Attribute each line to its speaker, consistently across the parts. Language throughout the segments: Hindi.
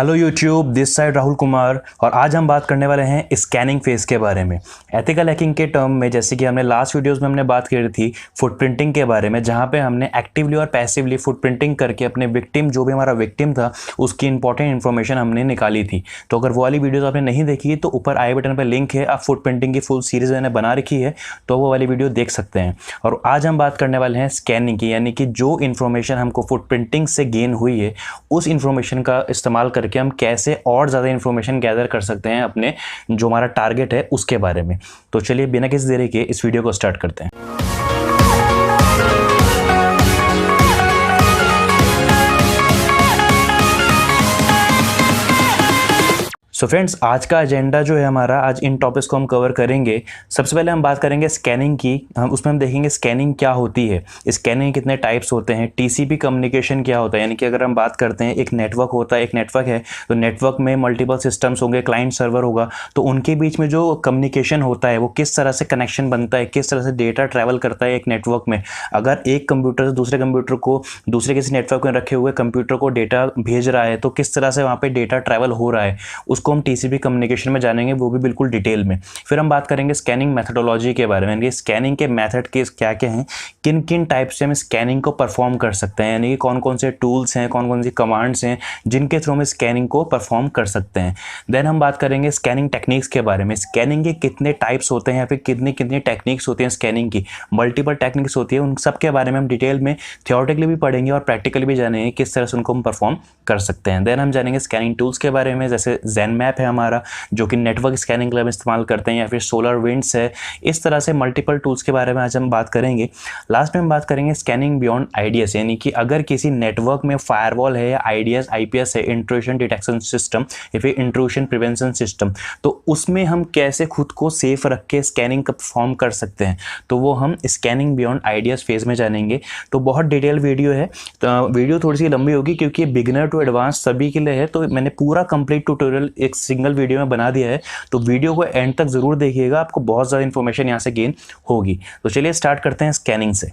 Speaker 1: Hello YouTube, this side Rahul Kumar और आज हम बात करने वाले हैं स्कैनिंग फेज के बारे में। एथिकल हैकिंग के टर्म में जैसे कि हमने लास्ट वीडियोस में हमने बात की थी फुटप्रिंटिंग के बारे में, जहां पे हमने एक्टिवली और पैसिवली फुटप्रिंटिंग करके अपने विक्टिम, जो भी हमारा विक्टिम था, उसकी इंपॉर्टेंट इन्फॉर्मेशन हमने निकाली थी। तो अगर वो वाली वीडियोज़ आपने नहीं देखी तो ऊपर आई बटन पर लिंक है, आप फुटप्रिंटिंग की फुल सीरीज़ मैंने बना रखी है, तो वो वाली वीडियो देख सकते हैं। और आज हम बात करने वाले हैं स्कैनिंग की, यानी कि जो इन्फॉर्मेशन हमको फुटप्रिंटिंग से गेन हुई है उस इन्फॉर्मेशन का इस्तेमाल करके हम कैसे और ज़्यादा इन्फॉर्मेशन गैदर कर सकते हैं अपने जो हमारा टारगेट है उसके बारे में। तो चलिए बिना किसी देरी के इस वीडियो को स्टार्ट करते हैं। सो फ्रेंड्स, आज का एजेंडा जो है हमारा, आज इन टॉपिक्स को हम कवर करेंगे। सबसे पहले हम बात करेंगे स्कैनिंग की। उसमें हम देखेंगे स्कैनिंग क्या होती है, स्कैनिंग कितने टाइप्स होते हैं, टीसीपी कम्युनिकेशन क्या होता है, यानी कि अगर हम बात करते हैं एक नेटवर्क होता है, एक नेटवर्क है तो नेटवर्क में मल्टीपल सिस्टम्स होंगे, क्लाइंट सर्वर होगा, तो उनके बीच में जो कम्युनिकेशन होता है वो किस तरह से कनेक्शन बनता है, किस तरह से डेटा ट्रैवल करता है एक नेटवर्क में। अगर एक कंप्यूटर से दूसरे कंप्यूटर को, दूसरे किसी नेटवर्क में रखे हुए कंप्यूटर को डेटा भेज रहा है तो किस तरह से वहाँ पर डेटा ट्रैवल हो रहा है, उसको हम टीसीपी कम्युनिकेशन में जानेंगे, वो भी बिल्कुल डिटेल में। फिर हम बात करेंगे स्कैनिंग मेथोडोलॉजी के बारे में, यानी कि स्कैनिंग के मेथड के क्या क्या हैं, किन किन टाइप से हम स्कैनिंग को परफॉर्म कर सकते हैं, यानी कि कौन कौन से टूल्स हैं, कौन कौन सी कमांड्स हैं जिनके थ्रू हम स्कैनिंग को परफॉर्म कर सकते हैं। देन हम बात करेंगे स्कैनिंग टेक्निक्स के बारे में, स्कैनिंग के कितने टाइप्स होते हैं या फिर कितनी कितनी टेक्निक्स होती हैं स्कैनिंग की, मल्टीपल टेक्निक्स होती है, उन सब के बारे में हम डिटेल में थियोरेटिकली भी पढ़ेंगे और प्रैक्टिकली भी जानेंगे किस तरह से उनको हम परफॉर्म कर सकते हैं। देन हम जानेंगे स्कैनिंग टूल्स के बारे में, जैसे ज़ेनमैप है हमारा जो कि नेटवर्क स्कैनिंग के लिए हम इस्तेमाल करते हैं, या फिर सोलरविंड्स है। इस तरह से मल्टीपल टूल्स के बारे में आज हम बात करेंगे। लास्ट में हम बात करेंगे स्कैनिंग बियॉन्ड आईडीएस, यानी कि अगर किसी नेटवर्क में फायरवॉल है या आईडीएस आईपीएस है, इंट्रूशन डिटेक्शन सिस्टम या फिर इंट्रूशन प्रिवेंशन सिस्टम, तो उसमें हम कैसे खुद को सेफ रख के स्कैनिंग का परफॉर्म कर सकते हैं, तो वो हम स्कैनिंग बियॉन्ड आईडीएस फेज में जानेंगे। तो बहुत डिटेल वीडियो है, तो वीडियो थोड़ी सी लंबी होगी क्योंकि बिगिनर टू एडवांस सभी के लिए है, तो मैंने पूरा कंप्लीट ट्यूटोरियल एक सिंगल वीडियो में बना दिया है, तो वीडियो को एंड तक जरूर देखिएगा, आपको बहुत ज़्यादा इन्फॉर्मेशन यहाँ से गेन होगी। तो चलिए स्टार्ट करते हैं स्कैनिंग से।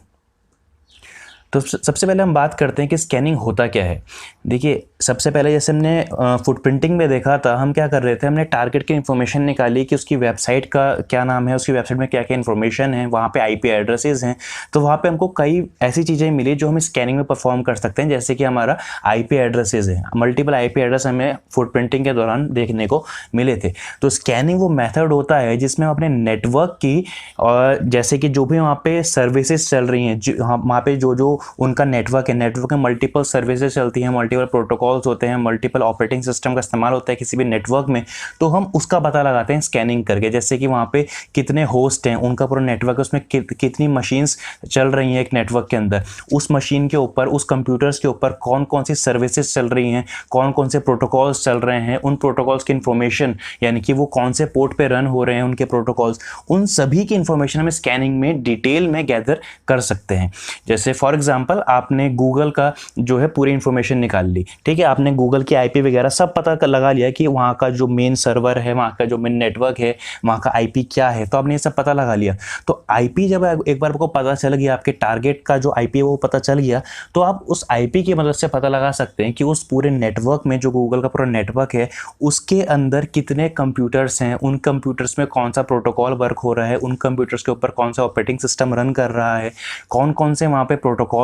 Speaker 1: तो सबसे पहले हम बात करते हैं कि स्कैनिंग होता क्या है। देखिए, सबसे पहले जैसे हमने फुटप्रिंटिंग में देखा था, हम क्या कर रहे थे, हमने टारगेट की इन्फॉर्मेशन निकाली कि उसकी वेबसाइट का क्या नाम है, उसकी वेबसाइट में क्या क्या इन्फॉर्मेशन है, वहाँ पे आईपी एड्रेसेस हैं। तो वहाँ पे हमको कई ऐसी चीज़ें मिली जो हम स्कैनिंग में परफॉर्म कर सकते हैं, जैसे कि हमारा आईपी एड्रेसेस है, मल्टीपल आईपी एड्रेस हमें फुटप्रिंटिंग के दौरान देखने को मिले थे। तो स्कैनिंग वो मेथड होता है जिसमें हम अपने नेटवर्क की, और जैसे कि जो भी वहाँ पे सर्विसेज चल रही हैं, वहाँ पे जो उनका नेटवर्क है, नेटवर्क में मल्टीपल सर्विसेज चलती हैं, मल्टीपल प्रोटोकॉल्स होते हैं, मल्टीपल ऑपरेटिंग सिस्टम का इस्तेमाल होता है किसी भी नेटवर्क में, तो हम उसका पता लगाते हैं स्कैनिंग करके। जैसे कि वहाँ पे कितने होस्ट हैं, उनका पूरा नेटवर्क है, उसमें कितनी मशीन्स चल रही हैं एक नेटवर्क के अंदर, उस मशीन के ऊपर, उस कंप्यूटर्स के ऊपर कौन कौन सी सर्विसेज चल रही हैं, कौन कौन से प्रोटोकॉल्स चल रहे हैं, उन प्रोटोकॉल्स की इन्फॉर्मेशन, यानी कि वो कौन से पोर्ट पे रन हो रहे हैं उनके प्रोटोकॉल्स, उन सभी की इन्फॉर्मेशन हम स्कैनिंग में डिटेल में गैदर कर सकते हैं। जैसे फॉर एग्जाम्पल आपने गूगल का जो है पूरी इन्फॉर्मेशन निकाल ली, ठीक है, आपने गूगल की आईपी वगैरह सब पता लगा लिया कि वहाँ का जो मेन सर्वर है, वहाँ का जो मेन नेटवर्क है, वहाँ का आईपी क्या है, तो आपने ये सब पता लगा लिया। तो आईपी जब एक बार आपको पता चल गया, आपके टारगेट का जो आईपी है वो पता चल गया, तो आप उस आईपी की मदद से पता लगा सकते हैं कि उस पूरे नेटवर्क में, जो गूगल का पूरा नेटवर्क है, उसके अंदर कितने कंप्यूटर्स हैं, उन कंप्यूटर्स में कौन सा प्रोटोकॉल वर्क हो रहा है, उन कंप्यूटर्स के ऊपर कौन सा ऑपरेटिंग सिस्टम रन कर रहा है, कौन कौन से वहाँ पे प्रोटोकॉल्स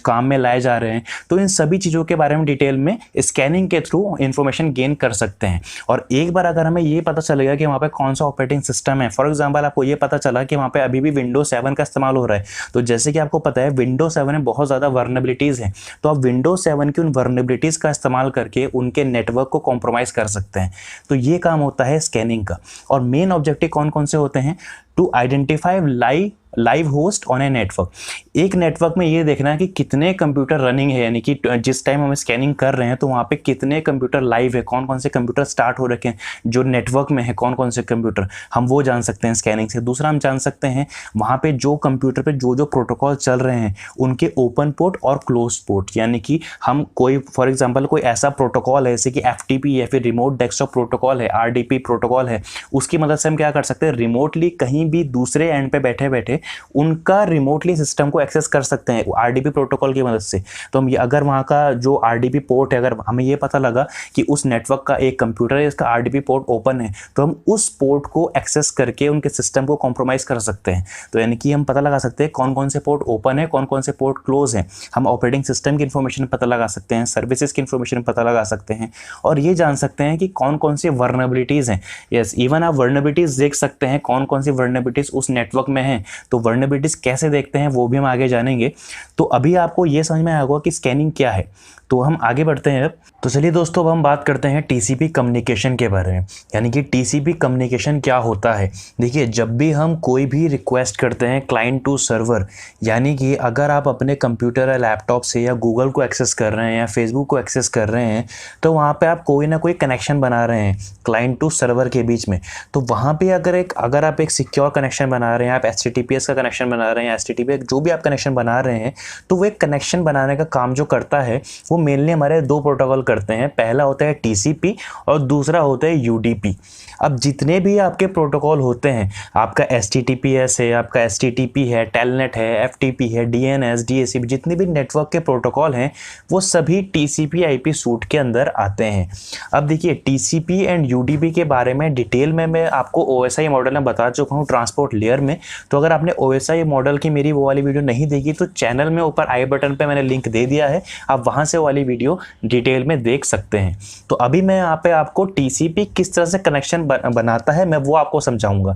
Speaker 1: काम में लाए जा रहे हैं। तो इन सभी चीज़ों के बारे में डिटेल में स्कैनिंग के थ्रू इंफॉर्मेशन गेन कर सकते हैं। और एक बार अगर हमें ये पता चल गया कि वहाँ पे कौन सा ऑपरेटिंग सिस्टम है, फॉर एग्जांपल आपको ये पता चला कि वहाँ पे अभी भी विंडोज 7 का इस्तेमाल हो रहा है, तो जैसे कि आपको पता है विंडोज 7 में बहुत ज़्यादा वर्नेबिलिटीज़ हैं, तो आप विंडोज 7 की उन वर्नेबिलिटीज़ का इस्तेमाल करके उनके नेटवर्क को कॉम्प्रोमाइज़ कर सकते हैं। तो ये काम होता है स्कैनिंग का। और मेन ऑब्जेक्टिव कौन कौन से होते हैं, to identify live host on a network. एक नेटवर्क में ये देखना है कि कितने कंप्यूटर रनिंग है, यानी कि जिस टाइम हम स्कैनिंग कर रहे हैं तो वहाँ पे कितने कंप्यूटर लाइव है, कौन कौन से कंप्यूटर स्टार्ट हो रखे हैं, जो नेटवर्क में है कौन कौन से कंप्यूटर, हम वो जान सकते हैं स्कैनिंग से। दूसरा हम जान सकते हैं वहाँ पे जो कंप्यूटर पे जो प्रोटोकॉल चल रहे हैं उनके ओपन पोर्ट और क्लोज पोर्ट, यानी कि हम कोई फॉर एग्जाम्पल कोई ऐसा प्रोटोकॉल है जैसे कि FTP या फिर रिमोट डेस्कटॉप प्रोटोकॉल है, RDP प्रोटोकॉल है, उसकी मदद से हम क्या कर सकते हैं, रिमोटली कहीं भी दूसरे एंड पे बैठे बैठे उनका रिमोटली सिस्टम को एक्सेस कर सकते हैं आरडीपी प्रोटोकॉल की मदद से। तो हम अगर वहाँ का जो आरडीपी पोर्ट है, अगर हमें ये पता लगा कि उस नेटवर्क का एक कंप्यूटर है इसका आरडीपी पोर्ट ओपन है, तो हम उस पोर्ट को एक्सेस करके उनके सिस्टम को कॉम्प्रोमाइज़ कर सकते हैं। तो यानी कि हम पता लगा सकते हैं कौन कौन से पोर्ट ओपन है, कौन कौन से पोर्ट क्लोज हैं। हम ऑपरेटिंग सिस्टम की इन्फॉर्मेशन पता लगा सकते हैं, सर्विसेज की इन्फॉर्मेशन पता लगा सकते हैं, और ये जान सकते हैं कि कौन कौन सी वर्नेबिलिटीज़ हैं। यस, इवन आप वर्नेबिलिटीज़ देख सकते हैं कौन कौन सी वर्नेबिलिटीज़ उस नेटवर्क में हैं। तो वर्नेबिलिटीज़ कैसे देखते हैं वो भी हम आगे जानेंगे। तो अभी आपको ये समझ में आया होगा कि स्कैनिंग क्या है। तो हम आगे बढ़ते हैं अब। तो चलिए दोस्तों, अब हम बात करते हैं टीसीपी कम्युनिकेशन के बारे में, यानी कि टीसीपी कम्युनिकेशन क्या होता है। देखिए, जब भी हम कोई भी रिक्वेस्ट करते हैं क्लाइंट टू सर्वर, यानी कि अगर आप अपने कंप्यूटर या लैपटॉप से या गूगल को एक्सेस कर रहे हैं या फेसबुक को एक्सेस कर रहे हैं, तो वहाँ पे आप कोई ना कोई कनेक्शन बना रहे हैं क्लाइंट टू सर्वर के बीच में। तो वहाँ पे अगर आप एक सिक्योर कनेक्शन बना रहे हैं, आप HTTPS का कनेक्शन बना रहे हैं, HTTP जो भी आप कनेक्शन बना रहे हैं, तो वो एक कनेक्शन बनाने का काम जो करता है वो मेनली हमारे दो प्रोटोकॉल करते हैं। पहला होता है TCP और दूसरा होता है UDP। अब जितने भी आपके प्रोटोकॉल होते हैं, आपका HTTPS है, आपका STTP है, टेलनेट है, FTP है, DNS, DHCP, जितने भी नेटवर्क के प्रोटोकॉल हैं वो सभी TCP IP सूट के अंदर आते हैं। अब देखिए, TCP एंड UDP के बारे में डिटेल में मैं आपको OSI मॉडल में बता चुका हूँ ट्रांसपोर्ट लेयर में। तो अगर आपने OSI मॉडल की मेरी वो वाली वीडियो नहीं देखी तो चैनल में ऊपर आई बटन पर मैंने लिंक दे दिया है, आप वहाँ से वाली वीडियो डिटेल में देख सकते हैं। तो अभी मैं यहाँ पे आपको TCP किस तरह से कनेक्शन बनाता है मैं वो आपको समझाऊंगा,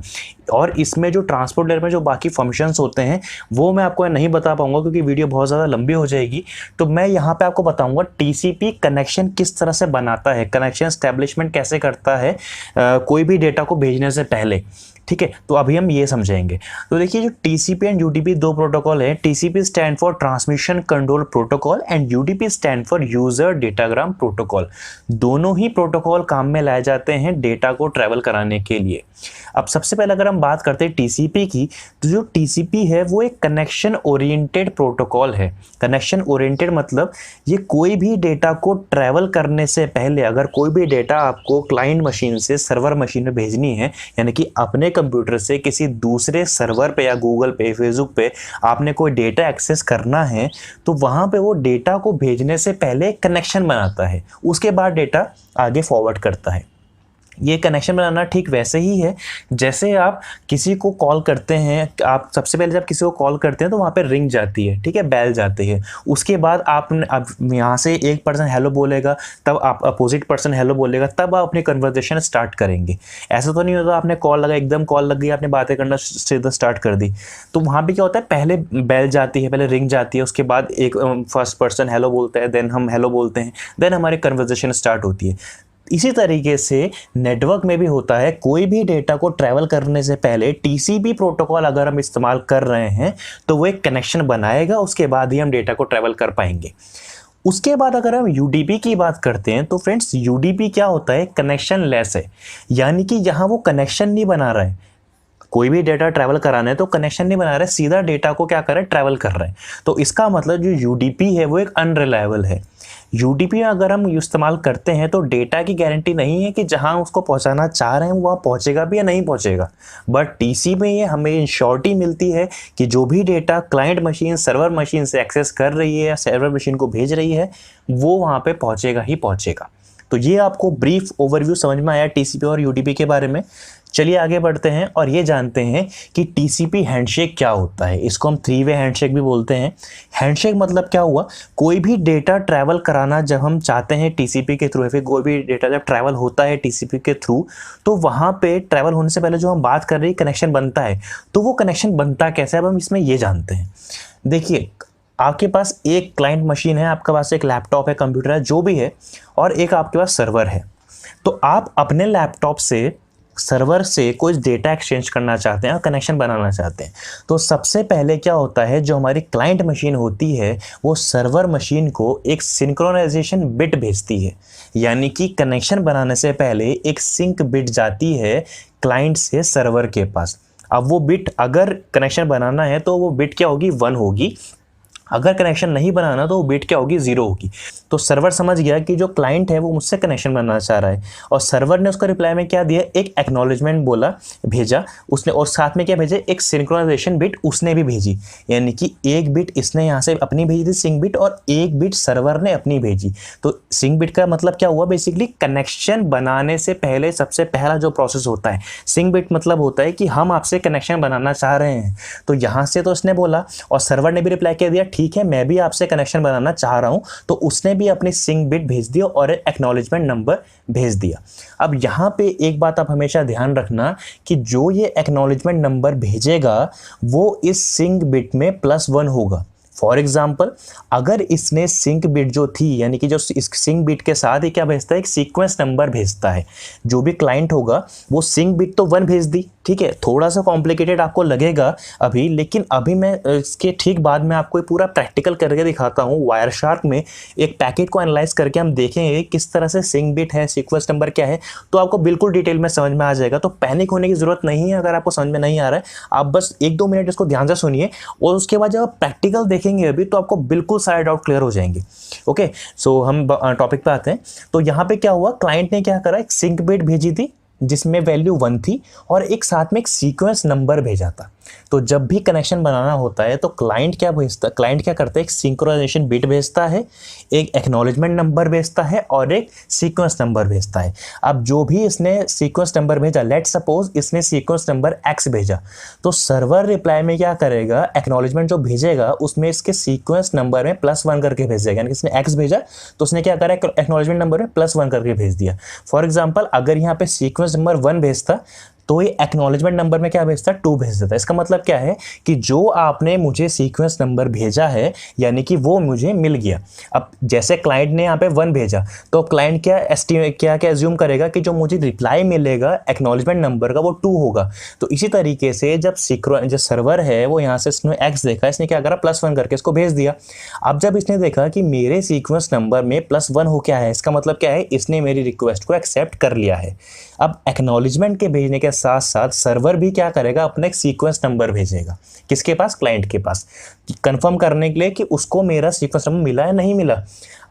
Speaker 1: और इसमें जो ट्रांसपोर्ट लेयर में जो बाकी फंक्शंस होते हैं वो मैं आपको नहीं बता पाऊंगा क्योंकि वीडियो बहुत ज़्यादा लंबी हो जाएगी। तो मैं यहाँ पे आपको बताऊंगा TCP कनेक्शन किस तरह से बनाता है, कनेक्शन एस्टेब्लिशमेंट कैसे करता है कोई भी डेटा को भेजने से पहले। ठीक है, तो अभी हम ये समझेंगे। तो देखिए, जो TCP एंड UDP दो प्रोटोकॉल है, TCP stand for transmission control protocol and UDP stand for user datagram protocol. दोनों ही प्रोटोकॉल काम में लाए जाते हैं डेटा को ट्रैवल कराने के लिए। अब सबसे पहले अगर हम बात करते हैं TCP की, तो जो TCP है वो एक कनेक्शन ओरिएंटेड प्रोटोकॉल है। कनेक्शन ओरिएंटेड मतलब ये कोई भी डेटा को ट्रैवल करने से पहले, अगर कोई भी डेटा आपको क्लाइंट मशीन से सर्वर मशीन में भेजनी है, यानी कि अपने कंप्यूटर से किसी दूसरे सर्वर पे या गूगल पे, फेसबुक पे आपने कोई डेटा एक्सेस करना है, तो वहाँ पे वो डेटा को भेजने से पहले कनेक्शन बनाता है, उसके बाद डेटा आगे फॉरवर्ड करता है। ये कनेक्शन बनाना ठीक वैसे ही है जैसे आप किसी को कॉल करते हैं। आप सबसे पहले जब किसी को कॉल करते हैं तो वहाँ पे रिंग जाती है, ठीक है, बेल जाती है। उसके बाद आप यहाँ से एक पर्सन हेलो बोलेगा, तब आप अपोजिट पर्सन हेलो बोलेगा, तब आप अपनी कन्वर्सेशन स्टार्ट करेंगे। ऐसा तो नहीं होता आपने कॉल लगा, एकदम कॉल लग गई, आपने बातें करना सीधा स्टार्ट कर दी। तो वहाँ पर क्या होता है, पहले बेल जाती है, पहले रिंग जाती है, उसके बाद एक फर्स्ट पर्सन हेलो बोलता है, देन हम हेलो बोलते हैं, देन हमारी कन्वर्सेशन स्टार्ट होती है। इसी तरीके से नेटवर्क में भी होता है, कोई भी डेटा को ट्रैवल करने से पहले TCP प्रोटोकॉल अगर हम इस्तेमाल कर रहे हैं तो वो एक कनेक्शन बनाएगा, उसके बाद ही हम डेटा को ट्रैवल कर पाएंगे। उसके बाद अगर हम UDP की बात करते हैं तो फ्रेंड्स, UDP क्या होता है, कनेक्शन लेस है, यानी कि यहाँ वो कनेक्शन नहीं बना रहा है। कोई भी डेटा ट्रैवल कराना है तो कनेक्शन नहीं बना रहा है, सीधा डेटा को क्या कर रहा है, ट्रैवल कर रहा है। तो इसका मतलब जो UDP है वो एक अनरिलायबल है। UDP अगर हम इस्तेमाल करते हैं तो डेटा की गारंटी नहीं है कि जहां उसको पहुंचाना चाह रहे हैं वहां पहुंचेगा भी या नहीं पहुंचेगा। बट TCP में ये हमें इंश्योरिटी मिलती है कि जो भी data client machine server machine से एक्सेस कर रही है या सर्वर मशीन को भेज रही है वो वहां पे पहुंचेगा ही पहुंचेगा। तो ये आपको ब्रीफ ओवरव्यू समझ में आया TCP और UDP के बारे में। चलिए आगे बढ़ते हैं और ये जानते हैं कि TCP हैंडशेक क्या होता है। इसको हम 3 वे हैंडशेक भी बोलते हैं। हैंडशेक मतलब क्या हुआ, कोई भी डेटा ट्रैवल कराना जब हम चाहते हैं TCP के थ्रू, या फिर कोई भी डेटा जब ट्रैवल होता है TCP के थ्रू, तो वहाँ पे ट्रैवल होने से पहले जो हम बात कर रहे हैं कनेक्शन बनता है। तो वो कनेक्शन बनता कैसे, अब हम इसमें ये जानते हैं। देखिए, आपके पास एक क्लाइंट मशीन है, आपके पास एक लैपटॉप है, कंप्यूटर है, जो भी है, और एक आपके पास सर्वर है। तो आप अपने लैपटॉप से सर्वर से कोई डेटा एक्सचेंज करना चाहते हैं और कनेक्शन बनाना चाहते हैं। तो सबसे पहले क्या होता है, जो हमारी क्लाइंट मशीन होती है वो सर्वर मशीन को एक सिंक्रोनाइजेशन बिट भेजती है, यानी कि कनेक्शन बनाने से पहले एक सिंक बिट जाती है क्लाइंट से सर्वर के पास। अब वो बिट, अगर कनेक्शन बनाना है तो वो बिट क्या होगी, 1 होगी। अगर कनेक्शन नहीं बनाना तो वो बिट क्या होगी, 0 होगी। तो सर्वर समझ गया कि जो क्लाइंट है वो मुझसे कनेक्शन बनाना चाह रहा है, और सर्वर ने उसको रिप्लाई में क्या दिया, एक एक्नॉलेजमेंट बोला, भेजा उसने, और साथ में क्या भेजे, एक सिंक्रोनाइजेशन बिट उसने भी भेजी, यानी कि एक बिट इसने यहाँ से अपनी भेजी थी सिंक बिट, और एक बिट सर्वर ने अपनी भेजी। तो सिंक बिट का मतलब क्या हुआ, बेसिकली कनेक्शन बनाने से पहले सबसे पहला जो प्रोसेस होता है। सिंक बिट मतलब होता है कि हम आपसे कनेक्शन बनाना चाह रहे हैं, तो यहाँ से तो उसने बोला और सर्वर ने भी रिप्लाई कर दिया ठीक है मैं भी आपसे कनेक्शन बनाना चाह रहा हूँ, तो उसने भी अपनी सिंक बिट भेज दी और एक्नॉलेजमेंट नंबर भेज दिया। अब यहाँ पे एक बात आप हमेशा ध्यान रखना कि जो ये एक्नॉलेजमेंट नंबर भेजेगा वो इस सिंक बिट में +1 होगा। फॉर एग्जाम्पल, अगर इसने सिंक बिट जो थी, यानी कि जो इस सिंक बिट के साथ ही क्या भेजता है, एक सीक्वेंस नंबर भेजता है, जो भी क्लाइंट होगा वो सिंक बिट तो 1 भेज दी, ठीक है, थोड़ा सा कॉम्प्लिकेटेड आपको लगेगा अभी, लेकिन अभी मैं इसके ठीक बाद में आपको पूरा प्रैक्टिकल करके दिखाता हूँ। वायरशार्क में एक पैकेट को एनालाइज करके हम देखेंगे किस तरह से सिंक बिट है, सीक्वेंस नंबर क्या है, तो आपको बिल्कुल डिटेल में समझ में आ जाएगा। तो पैनिक होने की जरूरत नहीं है अगर आपको समझ में नहीं आ रहा है, आप बस 1-2 मिनट इसको ध्यान से सुनिए, और उसके बाद जब आप प्रैक्टिकल देखेंगे अभी तो आपको बिल्कुल सारे डाउट क्लियर हो जाएंगे। ओके, सो हम टॉपिक पे आते हैं। तो यहाँ पे क्या हुआ, क्लाइंट ने क्या करा, एक सिंक बिट भेजी थी जिसमें वैल्यू 1 थी, और एक साथ में एक सीक्वेंस नंबर भेजा था। तो जब भी कनेक्शन बनाना होता है तो क्लाइंट क्या भेजता, क्लाइंट क्या करता है, एक सिंक्रोनाइजेशन बिट भेजता है, एक एक्नॉलेजमेंट नंबर भेजता है और एक सीक्वेंस नंबर भेजता है। अब जो भी इसने सीक्वेंस नंबर भेजा, लेट सपोज इसने सीक्वेंस नंबर x भेजा, तो सर्वर रिप्लाई में क्या करेगा, एक्नॉलेजमेंट जो भेजेगा उसमें इसके सीक्वेंस नंबर में +1 करके भेजेगा, यानी कि इसने x भेजा तो उसने क्या करा, एक्नॉलेजमेंट नंबर में +1 करके भेज दिया। फॉर एग्जाम्पल, अगर यहाँ पे सीक्वेंस नंबर 1 भेजता तो ये एक्नॉलेजमेंट नंबर में क्या भेजता, 2 भेज देता। इसका मतलब क्या है कि जो आपने मुझे सीक्वेंस नंबर भेजा है यानी कि वो मुझे मिल गया। अब जैसे क्लाइंट ने यहाँ पे 1 भेजा तो क्लाइंट क्या एज्यूम करेगा कि जो मुझे रिप्लाई मिलेगा एक्नॉलेजमेंट नंबर का वो 2 होगा। तो इसी तरीके से जब जो सर्वर है वो यहाँ से इसने x देखा, इसने क्या करा, +1 करके इसको भेज दिया। अब जब इसने देखा कि मेरे सीक्वेंस नंबर में +1 हो क्या है, इसका मतलब क्या है, इसने मेरी रिक्वेस्ट को एक्सेप्ट कर लिया है। अब एक्नॉलेजमेंट के भेजने के साथ साथ सर्वर भी क्या करेगा, अपना एक सीक्वेंस नंबर भेजेगा, किसके पास, क्लाइंट के पास, कंफर्म करने के लिए कि उसको मेरा सीक्वेंस नंबर मिला या नहीं मिला।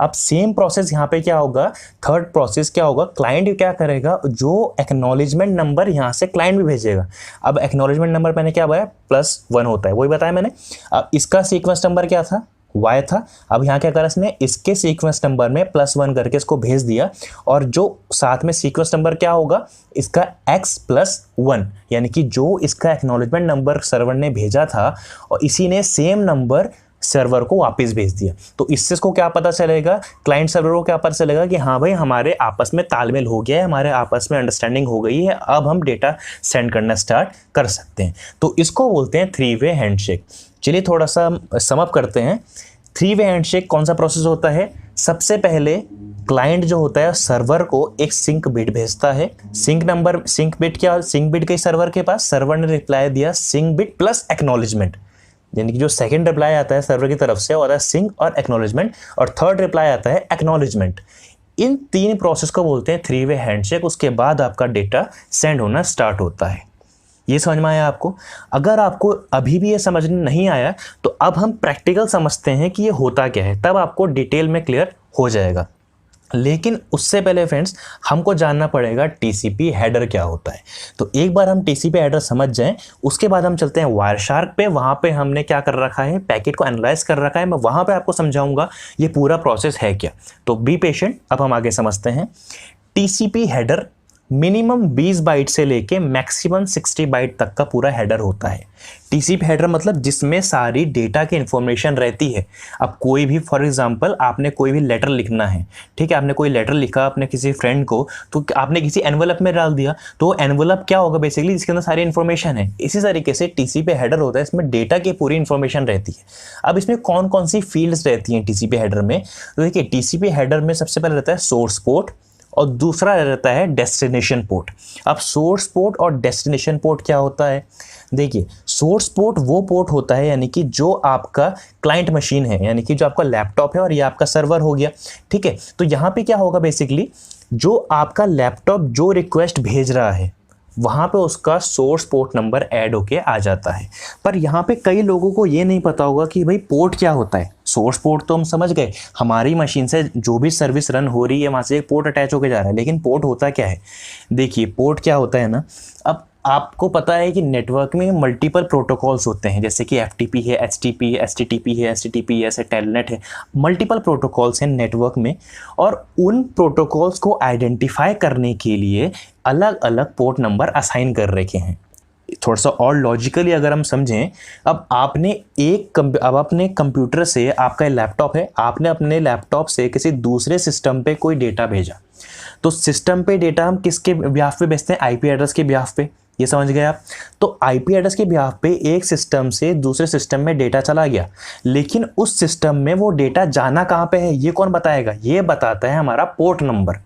Speaker 1: अब सेम प्रोसेस यहाँ पे क्या होगा, थर्ड प्रोसेस क्या होगा, क्लाइंट क्या करेगा, जो एक्नॉलेजमेंट नंबर यहाँ से क्लाइंट भी भेजेगा। अब एक्नॉलेजमेंट नंबर मैंने क्या बताया, +1 होता है, वही बताया मैंने। अब इसका सीक्वेंस नंबर क्या था, y था। अब यहाँ क्या करा इसने, इसके सीक्वेंस नंबर में +1 करके इसको भेज दिया, और जो साथ में सीक्वेंस नंबर क्या होगा, इसका x+1, यानी कि जो इसका एक्नॉलेजमेंट नंबर सर्वर ने भेजा था और इसी ने सेम नंबर सर्वर को वापस भेज दिया। तो इससे इसको क्या पता चलेगा, क्लाइंट सर्वर को क्या पता चलेगा कि हाँ भाई हमारे आपस में तालमेल हो गया है, हमारे आपस में अंडरस्टैंडिंग हो गई है, अब हम डेटा सेंड करना स्टार्ट कर सकते हैं। तो इसको बोलते हैं 3-वे हैंडशेक। चलिए थोड़ा सा समअप करते हैं। 3-वे हैंडशेक कौन सा प्रोसेस होता है, सबसे पहले क्लाइंट जो होता है सर्वर को एक सिंक बिट भेजता है। सिंक बिट गई सर्वर के पास, सर्वर ने रिप्लाई दिया सिंक बिट प्लस एक्नॉलेजमेंट, यानी कि जो सेकंड रिप्लाई आता है सर्वर की तरफ से वो आता है सिंक और एक्नॉलेजमेंट, और थर्ड रिप्लाई आता है एक्नॉलेजमेंट। इन 3 प्रोसेस को बोलते हैं 3-वे हैंडशेक। उसके बाद आपका डेटा सेंड होना स्टार्ट होता है। ये समझ में आया आपको? अगर आपको अभी भी ये समझ नहीं आया तो अब हम प्रैक्टिकल समझते हैं कि ये होता क्या है, तब आपको डिटेल में क्लियर हो जाएगा। लेकिन उससे पहले फ्रेंड्स हमको जानना पड़ेगा टीसीपी हेडर क्या होता है। तो एक बार हम टीसीपी हेडर समझ जाएं, उसके बाद हम चलते हैं वायरशार्क पे। वहाँ पे हमने क्या कर रखा है, पैकेट को एनालाइज कर रखा है। मैं वहाँ पे आपको समझाऊंगा ये पूरा प्रोसेस है क्या। तो बी पेशेंट, अब हम आगे समझते हैं। टीसीपी हेडर मिनिमम 20 बाइट से लेके मैक्सिमम 60 बाइट तक का पूरा हेडर होता है। टीसीपी हेडर मतलब जिसमें सारी डेटा की इंफॉर्मेशन रहती है। अब कोई भी, फॉर एग्जांपल आपने कोई भी लेटर लिखना है, ठीक है, आपने कोई लेटर लिखा अपने किसी फ्रेंड को, तो आपने किसी एनवलप में डाल दिया, तो एनवलप क्या होगा बेसिकली, जिसके अंदर सारी इंफॉर्मेशन है। इसी तरीके से टीसीपी हेडर होता है, इसमें डेटा की पूरी इंफॉर्मेशन रहती है। अब इसमें कौन कौन सी फील्ड्स रहती हैं टीसीपी हेडर में, तो देखिए टीसीपी हेडर में सबसे पहले रहता है सोर्स पोर्ट और दूसरा रहता है डेस्टिनेशन पोर्ट। अब सोर्स पोर्ट और डेस्टिनेशन पोर्ट क्या होता है, देखिए सोर्स पोर्ट वो पोर्ट होता है यानी कि जो आपका क्लाइंट मशीन है, यानी कि जो आपका लैपटॉप है और ये आपका सर्वर हो गया, ठीक है। तो यहाँ पे क्या होगा बेसिकली, जो आपका लैपटॉप जो रिक्वेस्ट भेज रहा है, वहाँ पे उसका सोर्स पोर्ट नंबर ऐड होके आ जाता है। पर यहाँ पे कई लोगों को ये नहीं पता होगा कि भाई पोर्ट क्या होता है। सोर्स पोर्ट तो हम समझ गए, हमारी मशीन से जो भी सर्विस रन हो रही है वहाँ से एक पोर्ट अटैच होके जा रहा है, लेकिन पोर्ट होता क्या है? देखिए पोर्ट क्या होता है ना, अब आपको पता है कि नेटवर्क में मल्टीपल प्रोटोकॉल्स होते हैं, जैसे कि FTP है, HTTP है, STTP है, STTPS है, टेलनेट है, मल्टीपल प्रोटोकॉल्स हैं नेटवर्क में। और उन प्रोटोकॉल्स को आइडेंटिफाई करने के लिए अलग अलग पोर्ट नंबर असाइन कर रखे हैं। थोड़ा सा और लॉजिकली अगर हम समझें, अब अपने कंप्यूटर से, आपका लैपटॉप है, आपने अपने लैपटॉप से किसी दूसरे सिस्टम पे कोई डेटा भेजा, तो सिस्टम पे डेटा हम किसके बिहाफ पे भेजते हैं? IP एड्रेस के बिहाफ पे। ये समझ गए आप? तो IP एड्रेस के बिहाफ पे एक सिस्टम से दूसरे सिस्टम में डेटा चला गया, लेकिन उस सिस्टम में वो डेटा जाना कहाँ पे है ये कौन बताएगा? ये बताता है हमारा पोर्ट नंबर।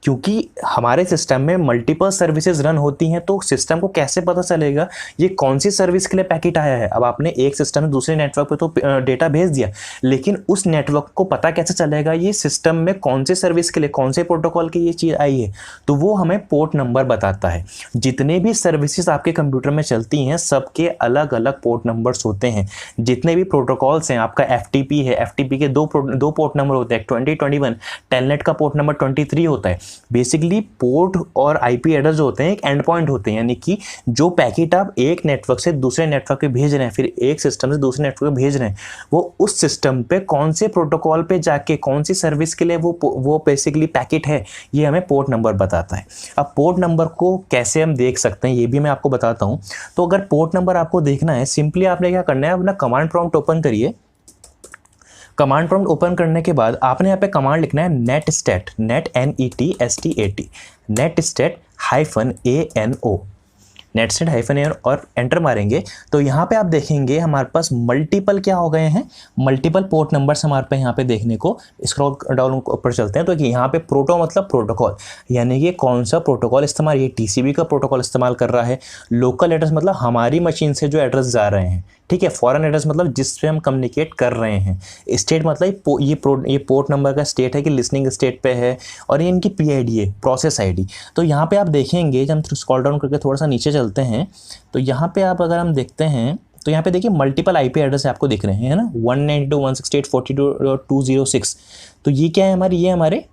Speaker 1: क्योंकि हमारे सिस्टम में मल्टीपल सर्विसेज रन होती हैं, तो सिस्टम को कैसे पता चलेगा ये कौन सी सर्विस के लिए पैकेट आया है? अब आपने एक सिस्टम से दूसरे नेटवर्क पे तो डेटा भेज दिया, लेकिन उस नेटवर्क को पता कैसे चलेगा ये सिस्टम में कौन से सर्विस के लिए, कौन से प्रोटोकॉल की ये चीज़ आई है? तो वो हमें पोर्ट नंबर बताता है। जितने भी सर्विसेज आपके कंप्यूटर में चलती हैं सबके अलग अलग पोर्ट नंबर्स होते हैं। जितने भी प्रोटोकॉल्स हैं, आपका FTP है, FTP के दो पोर्ट नंबर होते हैं, 2021। टेलनेट का पोर्ट नंबर 23 होता है। बेसिकली पोर्ट और IP एड्रेस जो होते हैं एक एंड पॉइंट होते हैं, यानी कि जो पैकेट आप एक नेटवर्क से दूसरे नेटवर्क पे भेज रहे हैं, फिर एक सिस्टम से दूसरे नेटवर्क पे भेज रहे हैं, वो उस सिस्टम पे कौन से प्रोटोकॉल पे जाके कौन सी सर्विस के लिए वो बेसिकली पैकेट है, ये हमें पोर्ट नंबर बताता है। अब पोर्ट नंबर को कैसे हम देख सकते हैं ये भी मैं आपको बताता हूँ। तो अगर पोर्ट नंबर आपको देखना है, सिंपली आपने क्या करना है, अपना कमांड प्रॉम्प्ट ओपन करिए। कमांड प्रॉम्प्ट ओपन करने के बाद आपने यहाँ पे कमांड लिखना है netstat, netstat -ano, नेटस्टेट -an और एंटर मारेंगे तो यहाँ पे आप देखेंगे हमारे पास मल्टीपल क्या हो गए हैं, मल्टीपल पोर्ट नंबर्स हमारे पे यहाँ पे देखने को। स्क्रॉल डाउन ऊपर चलते हैं तो यहाँ पे प्रोटो मतलब प्रोटोकॉल, यानी कि कौन सा प्रोटोकॉल इस्तेमाल, ये TCP का प्रोटोकॉल इस्तेमाल कर रहा है। लोकल एड्रेस मतलब हमारी मशीन से जो एड्रेस जा रहे हैं, ठीक है। फॉरेन एड्रेस मतलब जिससे हम कम्युनिकेट कर रहे हैं। स्टेट मतलब ये पोर्ट नंबर का स्टेट है कि लिसनिंग स्टेट पे है, और ये इनकी PID है, प्रोसेस ID। तो यहाँ पे आप देखेंगे जब हम स्क्रॉल डाउन करके थोड़ा सा नीचे चलते हैं तो यहाँ पे आप अगर हम देखते हैं तो यहाँ पे देखिए मल्टीपल IP एड्रेस आपको दिख रहे हैं, है ना, 192.168.42.206। तो ये क्या है हमारी, ये हमारे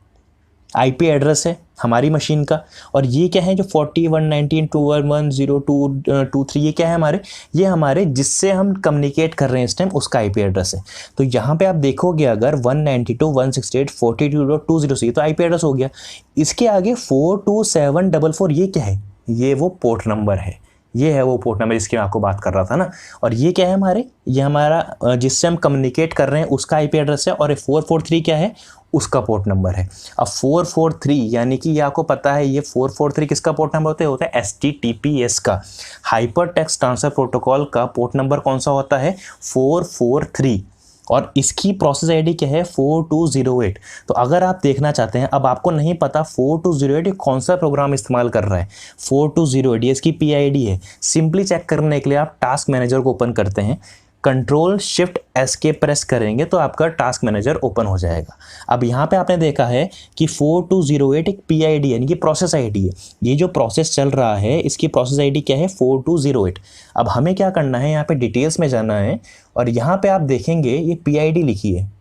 Speaker 1: IP एड्रेस है हमारी मशीन का। और ये क्या है जो 40.119.211.0.223 ये क्या है हमारे, ये हमारे जिससे हम कम्युनिकेट कर रहे हैं इस टाइम उसका IP एड्रेस है। तो यहाँ पे आप देखोगे अगर 192.168.42.206 तो IP एड्रेस हो गया। इसके आगे 42744 ये क्या है, ये वो पोर्ट नंबर है, ये है वो पोर्ट नंबर जिसकी मैं आपको बात कर रहा था ना। और ये क्या है हमारे, ये हमारा जिससे हम कम्युनिकेट कर रहे हैं उसका IP एड्रेस है। और 443 क्या है, उसका पोर्ट नंबर है। अब 443 यानी कि ये आपको पता है ये 443 किसका पोर्ट नंबर होता है HTTPS का, हाइपर टेक्स्ट ट्रांसफर प्रोटोकॉल का पोर्ट नंबर कौन सा होता है, 443। और इसकी प्रोसेस ID क्या है, 4208। तो अगर आप देखना चाहते हैं, अब आपको नहीं पता 4208 कौन सा प्रोग्राम इस्तेमाल कर रहा है, 4208 ये इसकी PID है। सिंपली चेक करने के लिए आप टास्क मैनेजर को ओपन करते हैं, Ctrl+Shift+S प्रेस करेंगे तो आपका टास्क मैनेजर ओपन हो जाएगा। अब यहाँ पे आपने देखा है कि 4208 एक PID यानी कि प्रोसेस ID है। ये जो प्रोसेस चल रहा है इसकी प्रोसेस ID क्या है, 4208। अब हमें क्या करना है, यहाँ पे डिटेल्स में जाना है और यहाँ पे आप देखेंगे ये PID लिखी है,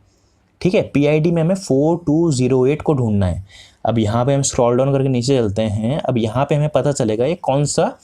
Speaker 1: ठीक है। PID में हमें 4208 को ढूंढना है। अब यहाँ पे हम स्क्रॉल डाउन करके नीचे चलते हैं। अब यहाँ पे हमें पता चलेगा ये कौन सा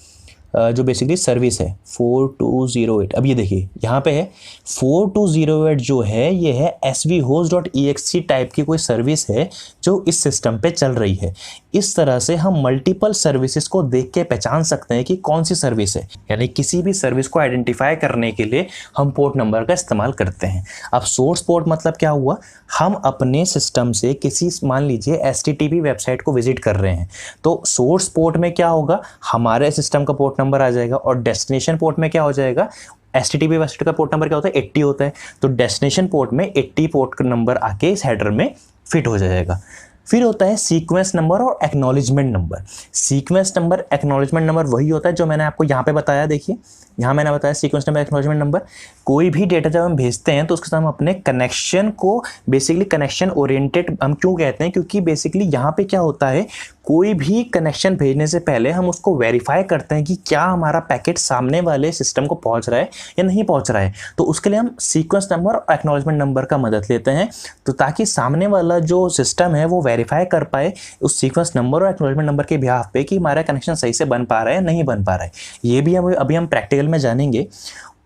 Speaker 1: जो बेसिकली सर्विस है 4208। अब ये देखिए यहाँ पे है 4208 जो है ये है svhost.exe टाइप की कोई सर्विस है जो इस सिस्टम पे चल रही है। इस तरह से हम मल्टीपल सर्विसेज को देख के पहचान सकते हैं कि कौन सी सर्विस है, यानी किसी भी सर्विस को आइडेंटिफाई करने के लिए हम पोर्ट नंबर का इस्तेमाल करते हैं। अब सोर्स पोर्ट मतलब क्या हुआ, हम अपने सिस्टम से किसी मान लीजिए HTTP वेबसाइट को विजिट कर रहे हैं तो सोर्स पोर्ट में क्या होगा, हमारे सिस्टम का पोर्ट नंबर आ जाएगा। और डेस्टिनेशन पोर्ट में क्या हो जाएगा, HTTP वेबसाइट का पोर्ट नंबर क्या होता है, 80 होता है। तो डेस्टिनेशन पोर्ट में 80 पोर्ट नंबर आके इस हेडर में फिट हो जाएगा। फिर होता है सीक्वेंस नंबर और acknowledgement number. Sequence number acknowledgement number वही होता है जो मैंने आपको यहाँ पे बताया। देखिए यहाँ मैंने बताया सीक्वेंस नंबर एक्नॉलेजमेंट नंबर। कोई भी डेटा जब हम भेजते हैं तो उसके साथ हम अपने कनेक्शन को बेसिकली कनेक्शन ओरिएंटेड हम क्यों कहते हैं, क्योंकि बेसिकली यहाँ पे क्या होता है, कोई भी कनेक्शन भेजने से पहले हम उसको वेरीफाई करते हैं कि क्या हमारा पैकेट सामने वाले सिस्टम को पहुंच रहा है या नहीं पहुंच रहा है। तो उसके लिए हम सीक्वेंस नंबर और एक्नॉलेजमेंट नंबर का मदद लेते हैं, तो ताकि सामने वाला जो सिस्टम है वो वेरीफाई कर पाए उस सीक्वेंस नंबर और एक्नॉलेजमेंट नंबर के बिहाफ पे कि हमारा कनेक्शन सही से बन पा रहा है नहीं बन पा रहा है। ये भी अभी हम प्रैक्टिकल में जानेंगे।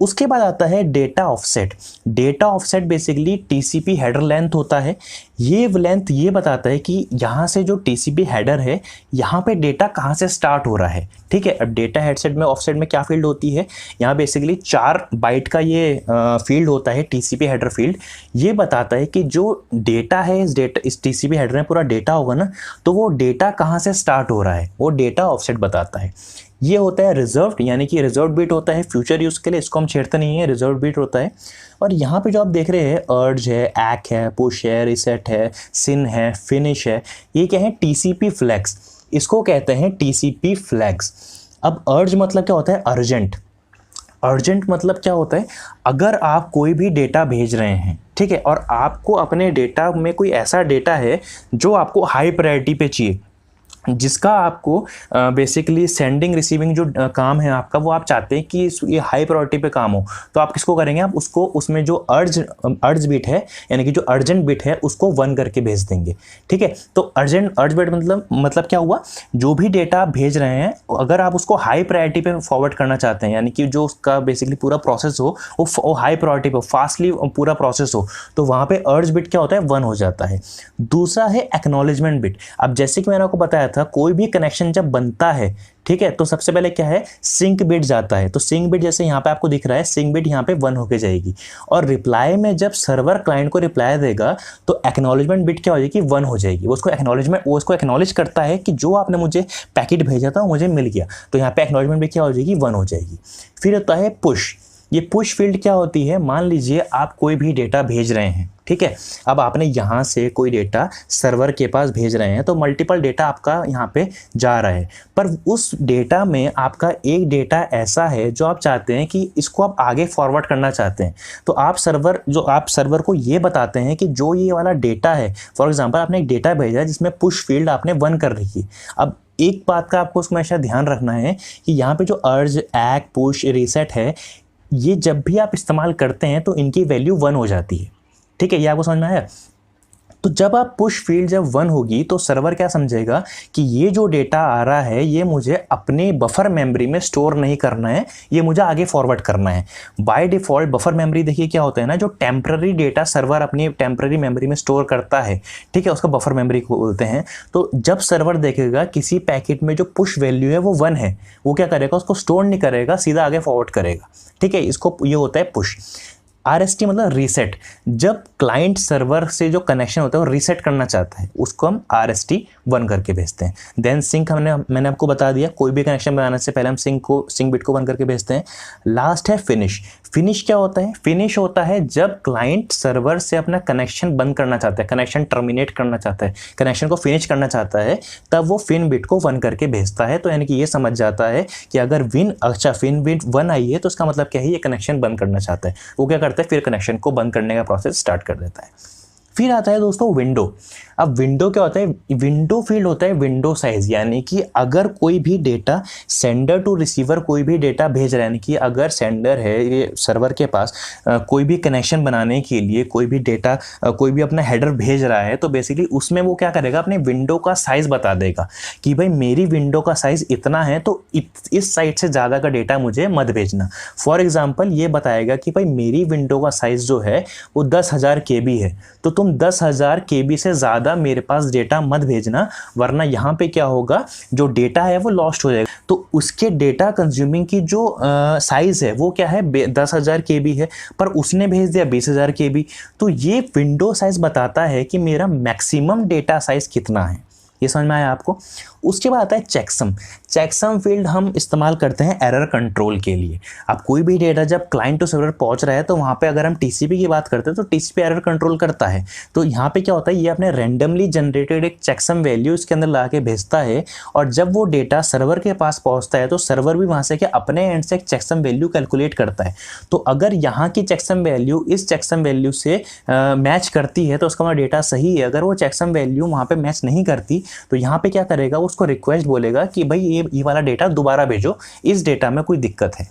Speaker 1: उसके बाद आता है data offset. Data offset basically TCP header length होता है। ये लेंथ ये बताता है कि यहाँ से जो टीसीपी हेडर है यहाँ पे डेटा कहाँ से स्टार्ट हो रहा है। ठीक है, अब डेटा हेडसेट में ऑफसेट में क्या फील्ड होती है, यहाँ बेसिकली 4 बाइट का ये फील्ड होता है टीसीपी हेडर फील्ड। ये बताता है कि जो डेटा है इस टीसीपी हेडर में पूरा डेटा होगा ना, तो वो डेटा कहाँ से स्टार्ट हो रहा है, वो डेटा ऑफसेट बताता है। ये होता है रिजर्व्ड, यानी कि रिजर्व बिट होता है फ्यूचर यूज़ के लिए, इसको हम छेड़ते नहीं है, रिजर्व बिट होता है। और यहाँ पे जो आप देख रहे हैं अर्ज है, एक् है, पुश है, रिसेट है, सिन है, फिनिश है, ये क्या है टीसीपी फ्लैग्स, इसको कहते हैं टीसीपी फ्लैग्स। अब अर्ज मतलब क्या होता है, अर्जेंट। अर्जेंट मतलब क्या होता है, अगर आप कोई भी डेटा भेज रहे हैं, ठीक है, और आपको अपने डेटा में कोई ऐसा डेटा है जो आपको हाई प्रायोरिटी पे चाहिए, जिसका आपको बेसिकली सेंडिंग रिसीविंग जो काम है आपका, वो आप चाहते हैं कि ये हाई प्रायोरिटी पे काम हो, तो आप किसको करेंगे, आप उसको उसमें जो अर्ज बिट है, यानी कि जो अर्जेंट बिट है, उसको 1 करके भेज देंगे। ठीक है, तो अर्ज बिट मतलब क्या हुआ, जो भी डेटा आप भेज रहे हैं अगर आप उसको हाई प्रायोरिटी पे फॉरवर्ड करना चाहते हैं, यानी कि जो उसका बेसिकली पूरा प्रोसेस हो वो हाई प्रायोरिटी पे फास्टली पूरा प्रोसेस हो, तो वहाँ पे अर्ज बिट क्या होता है, 1 हो जाता है। दूसरा है एक्नॉलेजमेंट बिट। अब जैसे कि मैंने आपको बताया था, कोई भी कनेक्शन जब बनता है, ठीक है, तो सबसे पहले क्या है, सिंक बिट जाता है। तो सिंक बिट जैसे यहाँ पे आपको दिख रहा है, सिंक बिट यहाँ पे 1 होके जाएगी, और रिप्लाई में जब सर्वर क्लाइंट को रिप्लाई देगा तो एक्नॉलेजमेंट बिट क्या हो जाएगी, 1 हो जाएगी। वो उसको एक्नॉलेज करता है कि जो आपने मुझे पैकेट भेजा था वो मुझे मिल गया, तो यहाँ पे एक्नॉलेजमेंट बिट क्या हो जाएगी, 1 हो जाएगी। फिर होता है पुश। ये पुश फील्ड क्या होती है, मान लीजिए आप कोई भी डेटा भेज रहे हैं, ठीक है, अब आपने यहाँ से कोई डेटा सर्वर के पास भेज रहे हैं, तो मल्टीपल डेटा आपका यहाँ पे जा रहा है, पर उस डेटा में आपका एक डेटा ऐसा है जो आप चाहते हैं कि इसको आप आगे फॉरवर्ड करना चाहते हैं, तो आप सर्वर को ये बताते हैं कि जो ये वाला डेटा है, फॉर एग्जांपल आपने एक डेटा भेजा है जिसमें पुश फील्ड आपने 1 कर रखी है। अब एक बात का आपको उसमें हमेशा ध्यान रखना है कि यहाँ पे जो अर्ज, एक्, पुश, रीसेट है, ये जब भी आप इस्तेमाल करते हैं तो इनकी वैल्यू 1 हो जाती है। ठीक है, ये आपको समझ में आया। तो जब आप पुश फील्ड जब 1 होगी तो सर्वर क्या समझेगा कि ये जो डेटा आ रहा है ये मुझे अपने बफर मेमोरी में स्टोर नहीं करना है, ये मुझे आगे फॉरवर्ड करना है। बाय डिफ़ॉल्ट बफर मेमोरी देखिए क्या होता है ना, जो टेम्पररी डेटा सर्वर अपनी टेम्पररी मेमोरी में स्टोर करता है, ठीक है, उसको बफर मेमोरी को बोलते हैं। तो जब सर्वर देखेगा किसी पैकेट में जो पुश वैल्यू है वो 1 है, वो क्या करेगा, उसको स्टोर नहीं करेगा, सीधा आगे फॉरवर्ड करेगा। ठीक है, इसको ये होता है पुश। RST मतलब रीसेट। जब क्लाइंट सर्वर से जो कनेक्शन होता है वो रीसेट करना चाहता है, उसको हम RST 1 करके भेजते हैं। देन सिंक मैंने आपको बता दिया, कोई भी कनेक्शन बनाने से पहले हम सिंक बिट को 1 करके भेजते हैं। लास्ट है फिनिश। फिनिश क्या होता है, फिनिश होता है जब क्लाइंट सर्वर से अपना कनेक्शन बंद करना चाहता है, कनेक्शन टर्मिनेट करना चाहता है, कनेक्शन को फिनिश करना चाहता है, तब वो फिन बिट को 1 करके भेजता है। तो यानी कि ये समझ जाता है कि अगर फिन बिट 1 आई है तो उसका मतलब क्या है, ये कनेक्शन बंद करना चाहता है। वो क्या करता है, फिर कनेक्शन को बंद करने का प्रोसेस स्टार्ट कर देता है। फिर आता है दोस्तों विंडो। अब विंडो क्या होता है, विंडो फील्ड होता है विंडो साइज, यानी कि अगर कोई भी डेटा सेंडर टू रिसीवर कोई भी डेटा भेज रहा है, यानी कि अगर सेंडर है ये सर्वर के पास कोई भी कनेक्शन बनाने के लिए कोई भी डेटा कोई भी अपना हेडर भेज रहा है, तो बेसिकली उसमें वो क्या करेगा, अपने विंडो का साइज बता देगा कि भाई मेरी विंडो का साइज इतना है, तो इस साइज से ज़्यादा का डेटा मुझे मत भेजना। फॉर एग्जाम्पल ये बताएगा कि भाई मेरी विंडो का साइज जो है वो 10,000 KB है, तो तुम 10,000 KB से ज़्यादा मेरे पास डेटा मत भेजना, वरना यहाँ पे क्या होगा, जो डेटा है वो लॉस्ट हो जाएगा। तो उसके डेटा कंज्यूमिंग की जो साइज है वो क्या है, 10,000 KB है, पर उसने भेज दिया 20,000 KB। तो ये विंडो साइज बताता है कि मेरा मैक्सिमम डेटा साइज कितना है। ये समझ में आया आपको। उसके बाद आता है चेकसम। चेकसम फील्ड हम इस्तेमाल करते हैं एरर कंट्रोल के लिए। अब कोई भी डेटा जब क्लाइंट टू सर्वर पहुंच रहा है तो वहाँ पे अगर हम TCP की बात करते हैं तो TCP एरर कंट्रोल करता है। तो यहाँ पे क्या होता है, ये अपने रैंडमली जनरेटेड एक चेकसम वैल्यू इसके अंदर ला के भेजता है, और जब वो डेटा सर्वर के पास पहुँचता है तो सर्वर भी वहाँ से क्या अपने एंड से एक चेकसम वैल्यू कैलकुलेट करता है। तो अगर यहाँ की चेकसम वैल्यू इस चेकसम वैल्यू से मैच करती है तो उसका हमारा डेटा सही है। अगर वो चेकसम वैल्यू वहाँ पर मैच नहीं करती तो यहाँ पे क्या करेगा, वो उसको रिक्वेस्ट बोलेगा कि भाई ये वाला डेटा दोबारा भेजो, इस डेटा में कोई दिक्कत है।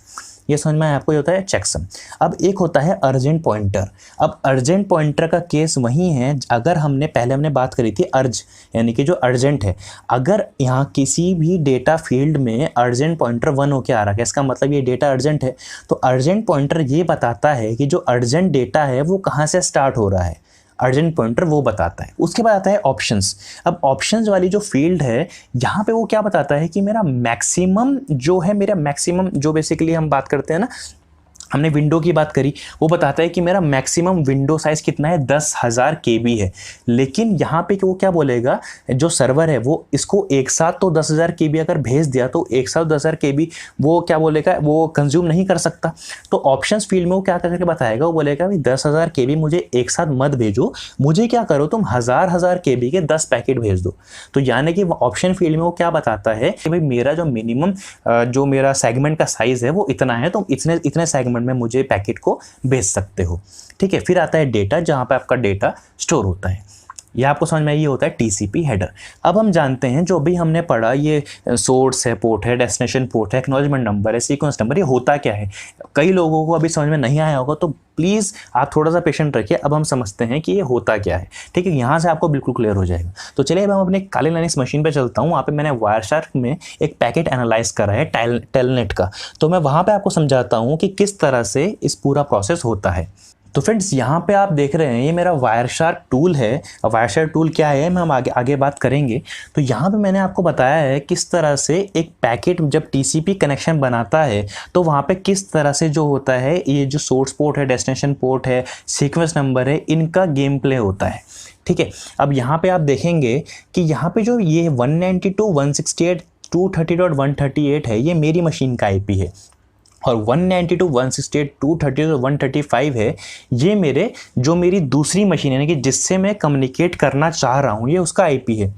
Speaker 1: ये समझ में आपको, ये होता है चेकसम। अब एक होता है अर्जेंट पॉइंटर। अब अर्जेंट पॉइंटर का केस वही है, अगर हमने बात करी थी अर्ज, यानी कि जो अर्जेंट है, अगर यहाँ किसी भी डेटा फील्ड में अर्जेंट पॉइंटर 1 होके आ रहा है, इसका मतलब ये डेटा अर्जेंट है, तो अर्जेंट पॉइंटर ये बताता है कि जो अर्जेंट डेटा है वो कहाँ से स्टार्ट हो रहा है, अर्जेंट पॉइंटर वो बताता है। उसके बाद आता है ऑप्शंस। अब ऑप्शंस वाली जो फील्ड है, यहाँ पे वो क्या बताता है कि मेरा मैक्सिमम जो है, मेरा मैक्सिमम जो बेसिकली हम बात करते हैं ना, हमने विंडो की बात करी, वो बताता है कि मेरा मैक्सिमम विंडो साइज कितना है, 10,000 KB है। लेकिन यहाँ पे वो क्या बोलेगा, जो सर्वर है वो इसको एक साथ तो 10,000 KB अगर भेज दिया तो एक साथ 10,000 KB वो क्या बोलेगा, वो कंज्यूम नहीं कर सकता। तो ऑप्शंस फील्ड में वो क्या करके बताएगा, वो बोलेगा भाई 10,000 KB मुझे एक साथ मत भेजो, मुझे क्या करो तुम 1000 KB के 10 पैकेट भेज दो। तो यानी कि ऑप्शन फील्ड में वो क्या बताता है कि भाई मेरा जो मिनिमम जो मेरा सेगमेंट का साइज है वो इतना है, तो इतने सेगमेंट में मुझे पैकेट को भेज सकते हो। ठीक है, फिर आता है डेटा, जहां पे आपका डेटा स्टोर होता है। यह आपको समझ में, ये होता है टीसीपी हेडर। अब हम जानते हैं जो भी हमने पढ़ा, ये सोर्स है, पोर्ट है, डेस्टिनेशन पोर्ट है, एक्नॉलेजमेंट नंबर है, सीक्वेंस नंबर, ये होता क्या है। कई लोगों को अभी समझ में नहीं आया होगा, तो प्लीज़ आप थोड़ा सा पेशेंट रखिए। अब हम समझते हैं कि ये होता क्या है। ठीक है, यहाँ से आपको बिल्कुल क्लियर हो जाएगा। तो चलिए अब हम अपने काली लाइनिक्स मशीन पे चलता हूँ। वहाँ पे मैंने वायरशार्क में एक पैकेट एनालाइज करा है टेलनेट का, तो मैं वहाँ पे आपको समझाता हूँ कि किस तरह से इस पूरा प्रोसेस होता है। तो फ्रेंड्स, यहाँ पे आप देख रहे हैं ये मेरा वायरशार्क टूल है। वायरशार्क टूल क्या है हम आगे बात करेंगे। तो यहाँ पे मैंने आपको बताया है किस तरह से एक पैकेट जब टीसीपी कनेक्शन बनाता है तो वहाँ पे किस तरह से जो होता है, ये जो सोर्स पोर्ट है, डेस्टिनेशन पोर्ट है, सीक्वेंस नंबर है, इनका गेम प्ले होता है। ठीक है, अब यहाँ पे आप देखेंगे कि यहाँ पे जो ये 192.168.230.138 है, ये मेरी मशीन का IP है, और 192.168.230.135 है ये मेरी दूसरी मशीन है, यानी कि जिससे मैं कम्युनिकेट करना चाह रहा हूँ, ये उसका IP है।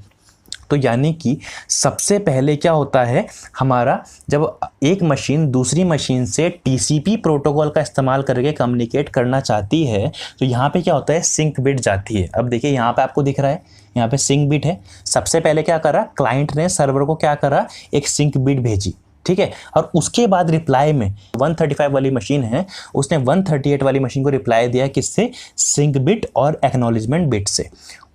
Speaker 1: तो यानी कि सबसे पहले क्या होता है हमारा, जब एक मशीन दूसरी मशीन से टीसीपी प्रोटोकॉल का इस्तेमाल करके कम्युनिकेट करना चाहती है, तो यहाँ पे क्या होता है, सिंक बिट जाती है। अब देखिए यहाँ पे आपको दिख रहा है, यहाँ पे सिंक बिट है। सबसे पहले क्या करा, क्लाइंट ने सर्वर को क्या करा, एक सिंक बिट भेजी। ठीक है, और उसके बाद रिप्लाई में 135 वाली मशीन है, उसने 138 वाली मशीन को रिप्लाई दिया किससे, सिंक बिट और एक्नॉलेजमेंट बिट से।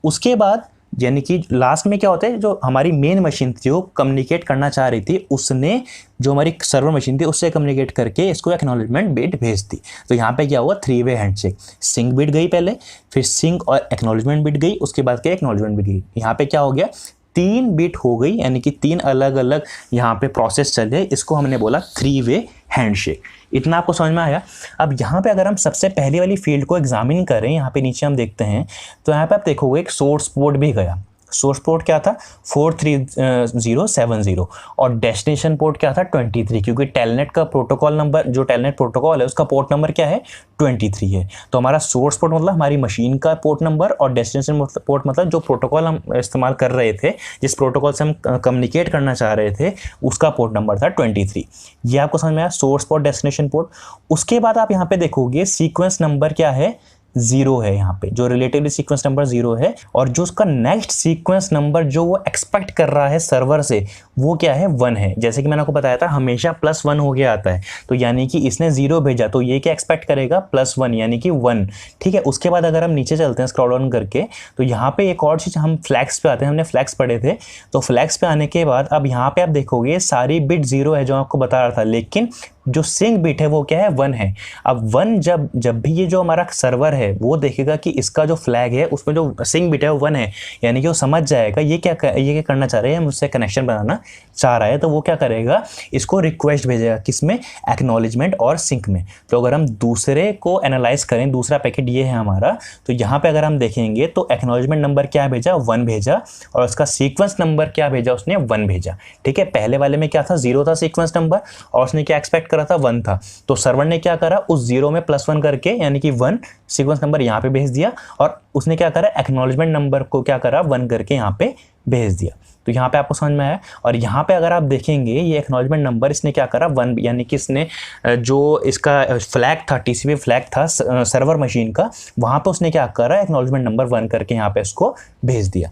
Speaker 1: उसके बाद यानी कि लास्ट में क्या होता है, जो हमारी मेन मशीन थी जो कम्युनिकेट करना चाह रही थी, उसने जो हमारी सर्वर मशीन थी उससे कम्युनिकेट करके इसको एक्नॉलेजमेंट बिट भेज दी। तो यहाँ पे क्या हुआ, 3 वे हैंडशेक। सिंक बिट गई पहले, फिर सिंक और एक्नॉलेजमेंट बिट गई, उसके बाद क्या एक्नॉलेजमेंट बिट गई। यहाँ पे क्या हो गया, 3 बिट हो गई, यानी कि 3 अलग अलग यहाँ पे प्रोसेस चले। इसको हमने बोला 3 वे हैंडशेक। इतना आपको समझ में आया। अब यहाँ पे अगर हम सबसे पहली वाली फील्ड को एग्जामिन करें, यहाँ पे नीचे हम देखते हैं, तो यहाँ पे आप देखोगे एक सोर्स पोर्ट भी गया। सोर्स पोर्ट क्या था, 43070, और डेस्टिनेशन पोर्ट क्या था, 23, क्योंकि टेलनेट का प्रोटोकॉल नंबर, जो टेलनेट प्रोटोकॉल है उसका पोर्ट नंबर क्या है, 23 है। तो हमारा सोर्स पोर्ट मतलब हमारी मशीन का पोर्ट नंबर, और डेस्टिनेशन पोर्ट मतलब जो प्रोटोकॉल हम इस्तेमाल कर रहे थे, जिस प्रोटोकॉल से हम कम्युनिकेट करना चाह रहे थे, उसका पोर्ट नंबर था 23। ये आपको समझ में आया, सोर्स पोर्ट, डेस्टिनेशन पोर्ट। उसके बाद आप यहाँ पे देखोगे सीक्वेंस नंबर क्या है, 0 है। यहाँ पे जो रिलेटिवली सीक्वेंस नंबर 0 है, और जो उसका नेक्स्ट सीक्वेंस नंबर जो वो एक्सपेक्ट कर रहा है सर्वर से, वो क्या है, 1 है। जैसे कि मैंने आपको बताया था हमेशा +1 हो गया आता है, तो यानी कि इसने 0 भेजा, तो ये क्या एक्सपेक्ट करेगा, +1 यानी कि 1। ठीक है, उसके बाद अगर हम नीचे चलते हैं स्क्रॉल डाउन करके, तो यहाँ पे एक और चीज़, हम फ्लैग्स पे आते हैं। हमने फ्लैग्स पढ़े थे, तो फ्लैग्स पे आने के बाद अब यहाँ पे आप देखोगे सारी बिट 0 है जो आपको बता रहा था, लेकिन जो सिंक बिट है वो क्या है, 1 है। अब 1 जब भी ये जो हमारा सर्वर है वो देखेगा कि इसका जो फ्लैग है उसमें जो सिंक बिट है वो 1 है, यानी कि वो समझ जाएगा ये क्या करना चाह रहे हैं, मुझसे कनेक्शन बनाना चाह रहा है। तो वो क्या करेगा, इसको रिक्वेस्ट भेजेगा, किसमें, एक्नॉलेजमेंट और सिंक में। तो अगर हम दूसरे को एनालाइज करें, दूसरा पैकेट ये है हमारा, तो यहाँ पे अगर हम देखेंगे तो एक्नॉलेजमेंट नंबर क्या भेजा, 1 भेजा, और उसका सीक्वेंस नंबर क्या भेजा, उसने 1 भेजा। ठीक है, पहले वाले में क्या था, 0 था सीक्वेंस नंबर, और उसने क्या एक्सपेक्ट करा था, 1 था। तो सर्वर ने क्या करा, उस 0 में +1 करके, यानी कि 1 सीक्वेंस नंबर यहाँ पे भेज दिया, और उसने क्या करा, एक्नॉलेजमेंट नंबर को क्या करा, 1 करके यहाँ पे भेज दिया। तो यहाँ पे आपको समझ में आया। और यहाँ पे अगर आप देखेंगे ये एक्नॉलेजमेंट नंबर इसने क्या करा, 1, यानी कि इसने जो इसका फ्लैग था, टीसीपी फ्लैग था सर्वर मशीन का, वहाँ पे उसने क्या करा, एक्नॉलेजमेंट नंबर 1 करके यहाँ पे इसको भेज दिया।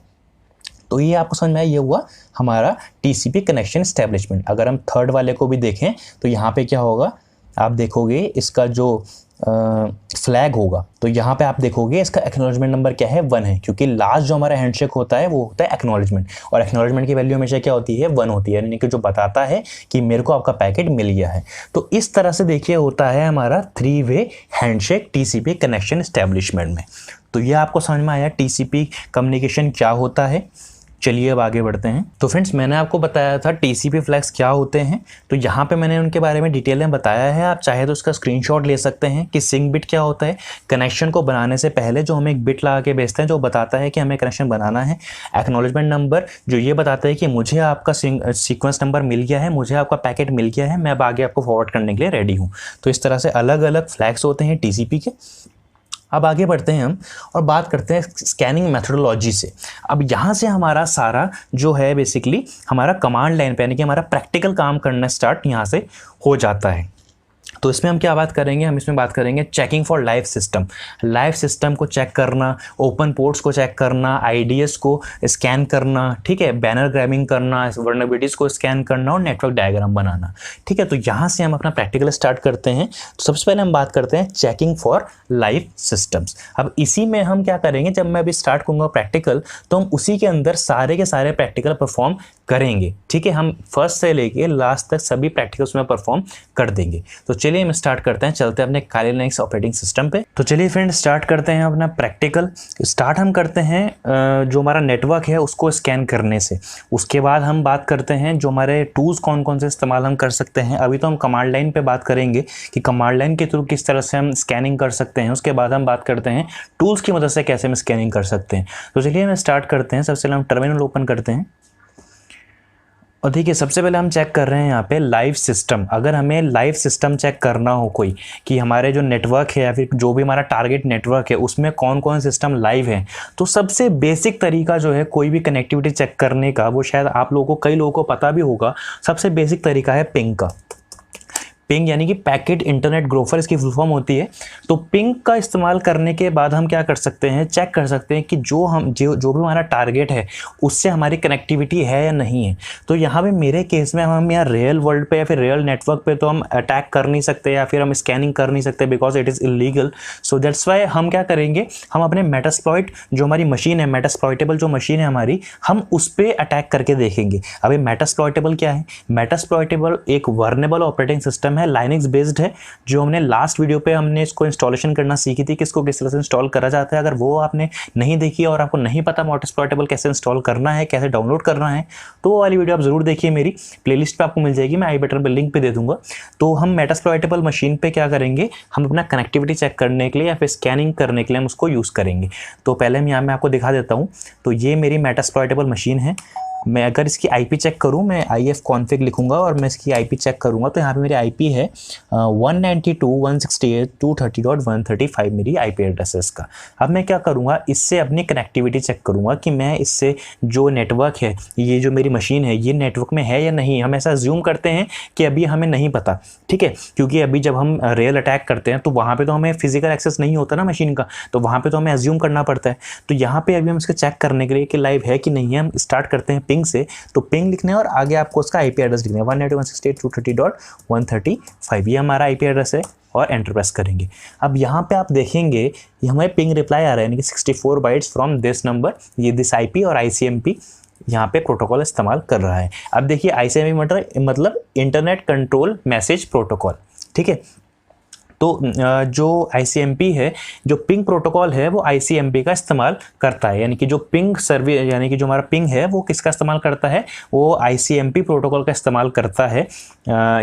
Speaker 1: तो ये आपको समझ में आया, ये हुआ हमारा टीसीपी कनेक्शन एस्टेब्लिशमेंट। अगर हम थर्ड वाले को भी देखें तो यहाँ पे क्या होगा, आप देखोगे इसका जो फ्लैग होगा तो यहाँ पे आप देखोगे इसका एक्नॉलेजमेंट नंबर क्या है, 1 है, क्योंकि लास्ट जो हमारा हैंडशेक होता है वो होता है एक्नॉलेजमेंट, और एक्नॉलेजमेंट की वैल्यू हमेशा क्या होती है, 1 होती है, यानी कि जो बताता है कि मेरे को आपका पैकेट मिल गया है। तो इस तरह से देखिए होता है हमारा 3 way handshake TCP connection establishment में। तो ये आपको समझ में आया टीसीपी कम्युनिकेशन क्या होता है। चलिए अब आगे बढ़ते हैं। तो फ्रेंड्स मैंने आपको बताया था टीसीपी फ्लैग्स क्या होते हैं, तो यहाँ पे मैंने उनके बारे में डिटेल में बताया है। आप चाहे तो उसका स्क्रीनशॉट ले सकते हैं कि सिंक बिट क्या होता है। कनेक्शन को बनाने से पहले जो हमें एक बिट लगा के भेजते हैं जो बताता है कि हमें कनेक्शन बनाना है। एक्नॉलेजमेंट नंबर जो ये बताता है कि मुझे आपका सीक्वेंस नंबर मिल गया है, मुझे आपका पैकेट मिल गया है, मैं अब आगे आपको फॉरवर्ड करने के लिए रेडी हूँ। तो इस तरह से अलग अलग फ्लैग्स होते हैं टीसीपी के। अब आगे बढ़ते हैं हम और बात करते हैं स्कैनिंग मेथोडोलॉजी से। अब यहाँ से हमारा सारा जो है बेसिकली हमारा कमांड लाइन पे यानी कि हमारा प्रैक्टिकल काम करना स्टार्ट यहाँ से हो जाता है। तो इसमें हम क्या बात करेंगे, हम इसमें बात करेंगे checking for live system. Live system को चेक करना, ओपन पोर्ट्स को चेक करना, आईडीएस को स्कैन करना, ठीक है, बैनर ग्रैबिंग करना, वर्नेबिलिटीज़ को स्कैन करना और नेटवर्क डायग्राम बनाना। ठीक है, तो यहाँ से हम अपना प्रैक्टिकल स्टार्ट करते हैं। तो सबसे पहले हम बात करते हैं चेकिंग फॉर लाइव सिस्टम्स। अब इसी में हम क्या करेंगे, जब मैं अभी स्टार्ट करूँगा प्रैक्टिकल तो हम उसी के अंदर सारे के सारे प्रैक्टिकल परफॉर्म करेंगे। ठीक है, हम फर्स्ट से लेके लास्ट तक सभी प्रैक्टिकल्स में परफॉर्म कर देंगे। तो चलिए हम स्टार्ट करते हैं, चलते हैं अपने काली लिनक्स ऑपरेटिंग सिस्टम पे। तो चलिए फ्रेंड स्टार्ट करते हैं अपना प्रैक्टिकल। स्टार्ट हम करते हैं जो हमारा नेटवर्क है उसको स्कैन करने से। उसके बाद हम बात करते हैं जो हमारे टूल्स कौन कौन से इस्तेमाल हम कर सकते हैं। अभी तो हम कमांड लाइन पे बात करेंगे कि कमांड लाइन के थ्रू किस तरह से हम स्कैनिंग कर सकते हैं। उसके बाद हम बात करते हैं टूल्स की मदद से कैसे हम स्कैनिंग कर सकते हैं। तो चलिए हम स्टार्ट करते हैं। सबसे पहले हम टर्मिनल ओपन करते हैं और देखिए सबसे पहले हम चेक कर रहे हैं यहाँ पे लाइव सिस्टम। अगर हमें लाइव सिस्टम चेक करना हो कोई कि हमारे जो नेटवर्क है या फिर जो भी हमारा टारगेट नेटवर्क है उसमें कौन कौन सिस्टम लाइव है, तो सबसे बेसिक तरीका जो है कोई भी कनेक्टिविटी चेक करने का, वो शायद आप लोगों को, कई लोगों को पता भी होगा, सबसे बेसिक तरीका है पिंग का। पिंग यानी कि पैकेट इंटरनेट ग्रोफर इसकी फुल फॉर्म होती है। तो पिंग का इस्तेमाल करने के बाद हम क्या कर सकते हैं, चेक कर सकते हैं कि जो भी हमारा टारगेट है उससे हमारी कनेक्टिविटी है या नहीं है। तो यहाँ पे मेरे केस में हम यहाँ रियल वर्ल्ड पे या फिर रियल नेटवर्क पे तो हम अटैक कर नहीं सकते या फिर हम स्कैनिंग कर नहीं सकते because it is illegal. So that's why हम क्या करेंगे, हम अपने मेटास्प्लॉइट जो हमारी मशीन है, मेटास्प्लॉइटेबल जो मशीन है हमारी, हम उस पर अटैक करके देखेंगे। अभी मेटास्प्लॉइटेबल क्या है, मेटास्प्लॉइटेबल एक वर्नेबल ऑपरेटिंग सिस्टम है, लाइनक्स बेस्ड है, जो हमने लास्ट वीडियो पे हमने इसको इंस्टॉलेशन करना सीखी थी, किसको किस तरह से इंस्टॉल करा जाता है। अगर वो आपने नहीं देखी और आपको नहीं पता मेटास्प्लॉइटेबल कैसे इंस्टॉल करना है, कैसे डाउनलोड करना है, तो वो वाली वीडियो आप जरूर देखिए, मेरी प्लेलिस्ट पे आपको मिल जाएगी, मैं आई बटन पे लिंक पे दे दूंगा। तो हम मेटास्प्लॉइटेबल मशीन पे क्या करेंगे, हम अपना कनेक्टिविटी चेक करने के लिए या फिर स्कैनिंग करने के लिए हम उसको यूज़ करेंगे। तो पहले मैं यहाँ मैं आपको दिखा देता हूँ। तो ये मेरी मेटास्प्लॉइटेबल मशीन है। मैं अगर इसकी आईपी चेक करूं, मैं ifconfig लिखूंगा और मैं इसकी आईपी चेक करूंगा, तो यहाँ पे मेरी आईपी है 192.168.230.135 मेरी आईपी एड्रेस है इसका। अब मैं क्या करूंगा, इससे अपनी कनेक्टिविटी चेक करूंगा कि मैं इससे जो नेटवर्क है, ये जो मेरी मशीन है, ये नेटवर्क में है या नहीं। हम ऐसा अज्यूम करते हैं कि अभी हमें नहीं पता, ठीक है, क्योंकि अभी जब हम रियल अटैक करते हैं तो वहाँ पर तो हमें फिजिकल एक्सेस नहीं होता ना मशीन का, तो वहाँ पर तो हमें अज्यूम करना पड़ता है। तो यहाँ पर अभी हम इसको चेक करने के लिए कि लाइव है कि नहीं है, हम स्टार्ट करते हैं पिंग से। तो पिंग लिखना है और आगे आपको उसका आईपी एड्रेस लिखना है 192.168.230.135, ये हमारा आईपी एड्रेस है, और एंटर प्रेस करेंगे। अब यहाँ पे आप देखेंगे ये हमारे पिंग रिप्लाई आ रहा है, यानी कि 64 बाइट्स फ्रॉम दिस नंबर, ये दिस आईपी और आईसीएमपी यहाँ पे प्रोटोकॉल इस्तेमाल कर रहा है। अब देखिए आईसीएमपी मतलब इंटरनेट कंट्रोल मैसेज प्रोटोकॉल, ठीक है। तो जो ICMP है, जो पिंग प्रोटोकॉल है, वो ICMP का इस्तेमाल करता है, यानी कि जो पिंग सर्विस, यानी कि जो हमारा पिंग है वो किसका इस्तेमाल करता है, वो ICMP प्रोटोकॉल का इस्तेमाल करता है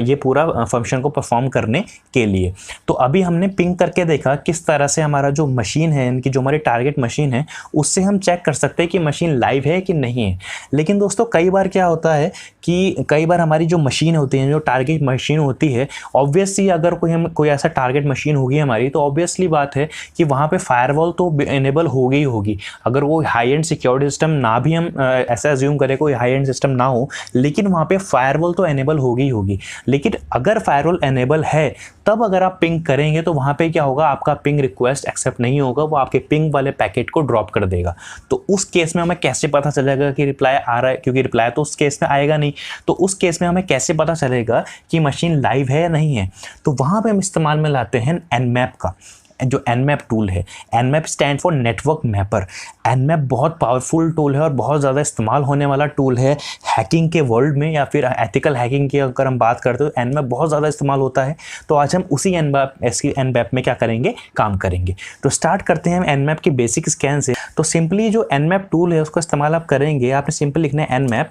Speaker 1: ये पूरा फंक्शन को परफॉर्म करने के लिए। तो अभी हमने पिंग करके देखा किस तरह से हमारा जो मशीन है, यानी कि जो हमारी टारगेट मशीन है, उससे हम चेक कर सकते हैं कि मशीन लाइव है कि नहीं है। लेकिन दोस्तों कई बार क्या होता है कि कई बार हमारी जो मशीन होती है, जो टारगेट मशीन होती है, ऑब्वियसली अगर कोई ऐसा टारगेट मशीन होगी हमारी, तो ऑब्वियसली बात है कि वहाँ पे फायरवॉल तो इनेबल होगी ही होगी। अगर वो हाई एंड सिक्योरिटी सिस्टम ना भी हम ऐसा अज्यूम करें कोई हाई एंड सिस्टम ना हो, लेकिन वहाँ पे फायरवॉल तो इनेबल होगी ही होगी। लेकिन अगर फायरवॉल इनेबल है तब अगर आप पिंग करेंगे तो वहाँ पे क्या होगा, आपका पिंग रिक्वेस्ट एक्सेप्ट नहीं होगा, वो आपके पिंग वाले पैकेट को ड्रॉप कर देगा। तो उस केस में हमें कैसे पता चलेगा कि रिप्लाई आ रहा है, क्योंकि रिप्लाई तो उस केस में आएगा नहीं। तो उस केस में हमें कैसे पता चलेगा कि मशीन लाइव है या नहीं है? तो वहाँ पे हम इस्तेमाल में लाते हैं एनमैप का, जो एनमैप टूल है। Nmap stand for network mapper. Nmap बहुत पावरफुल टूल है और बहुत ज़्यादा इस्तेमाल होने वाला टूल है हैकिंग के वर्ल्ड में, या फिर एथिकल हैकिंग की अगर हम बात करते हो तो एनमैप बहुत ज़्यादा इस्तेमाल होता है। तो आज हम उसी एनमैप में क्या करेंगे, काम करेंगे। तो स्टार्ट करते हैं हम एनमैप की बेसिक स्कैन से। तो सिंपली जो एनमैप टूल है उसका इस्तेमाल आप करेंगे, आपने सिंपल लिखना है एनमैप।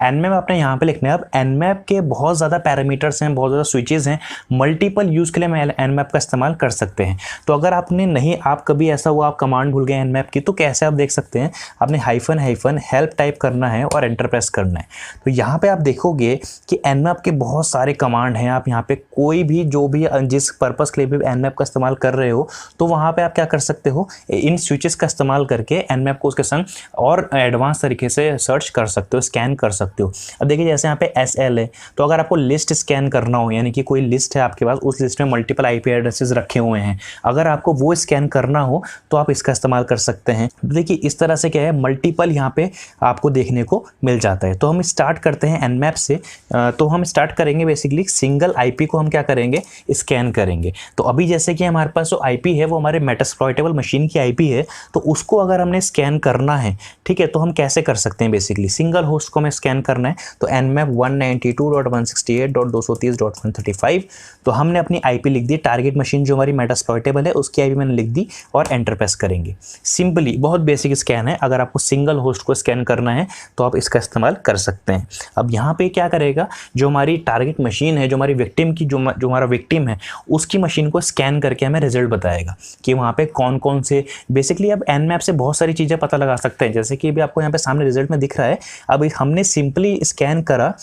Speaker 1: एनमैप आपने यहाँ पे लिखना है। अब एनमैप के बहुत ज़्यादा पैरामीटर्स हैं, बहुत ज़्यादा स्विचेस हैं, मल्टीपल यूज़ के लिए हम एनमैप का इस्तेमाल कर सकते हैं। तो अगर आपने नहीं, आप कभी ऐसा हुआ आप कमांड भूल गए एनमैप की, तो कैसे आप देख सकते हैं, आपने हाइफन हेल्प टाइप करना है और एंटर प्रेस करना है। तो यहाँ पे आप देखोगे कि एनमैप के बहुत सारे कमांड हैं। आप यहाँ पे कोई भी जो भी जिस पर्पज़ के लिए भी एनमैप का इस्तेमाल कर रहे हो, तो वहाँ पर आप क्या कर सकते हो, इन स्विचेस का इस्तेमाल करके एनमैप को उसके संग और एडवांस तरीके से सर्च कर सकते हो, स्कैन कर सकते हो। अब देखिए जैसे यहाँ पे SL है, तो अगर आपको लिस्ट स्कैन करना हो, यानी कि कोई लिस्ट है आपके पास, उस लिस्ट में मल्टीपल IP एड्रेसेस रखे हुए हैं, अगर आपको वो स्कैन करना हो तो आप इसका इस्तेमाल कर सकते हैं। देखिए इस तरह से क्या है, मल्टीपल यहाँ पे आपको देखने को मिल जाता है। तो हम स्टार्ट करते हैं एनमैप से। तो हम स्टार्ट करेंगे बेसिकली सिंगल IP को हम क्या करेंगे, स्कैन करेंगे। तो अभी जैसे कि हमारे पास जो IP है वो हमारे मेटास्प्लॉइटेबल मशीन की IP है, तो उसको अगर हमने स्कैन करना है, ठीक है, तो हम कैसे कर सकते हैं, बेसिकली सिंगल होस्ट को हमें स्कैन करना है। तो nmap 192.168.230.135, तो हमने अपनी IP लिख दी, टारगेट मशीन जो हमारी मेटास्प्लॉइटेबल है उसकी IP मैंने लिख दी और एंटर प्रेस करेंगे। सिंपली बहुत बेसिक स्कैन है। अगर आपको सिंगल होस्ट को स्कैन करना है तो आप इसका इस्तेमाल कर सकते हैं। अब यहाँ पे क्या करेगा, जो हमारी टारगेट मशीन है, जो हमारी विक्टिम की जो हमारा विक्टिम है, उसकी मशीन को स्कैन करके हमें रिजल्ट बताएगा कि वहाँ पे कौन कौन से, बेसिकली अब एनमैप से बहुत सारी चीज़ें पता लगा सकते हैं, जैसे कि अभी आपको यहाँ पे सामने रिजल्ट में दिख रहा है। अब हमने सिंपली स्कैन करा,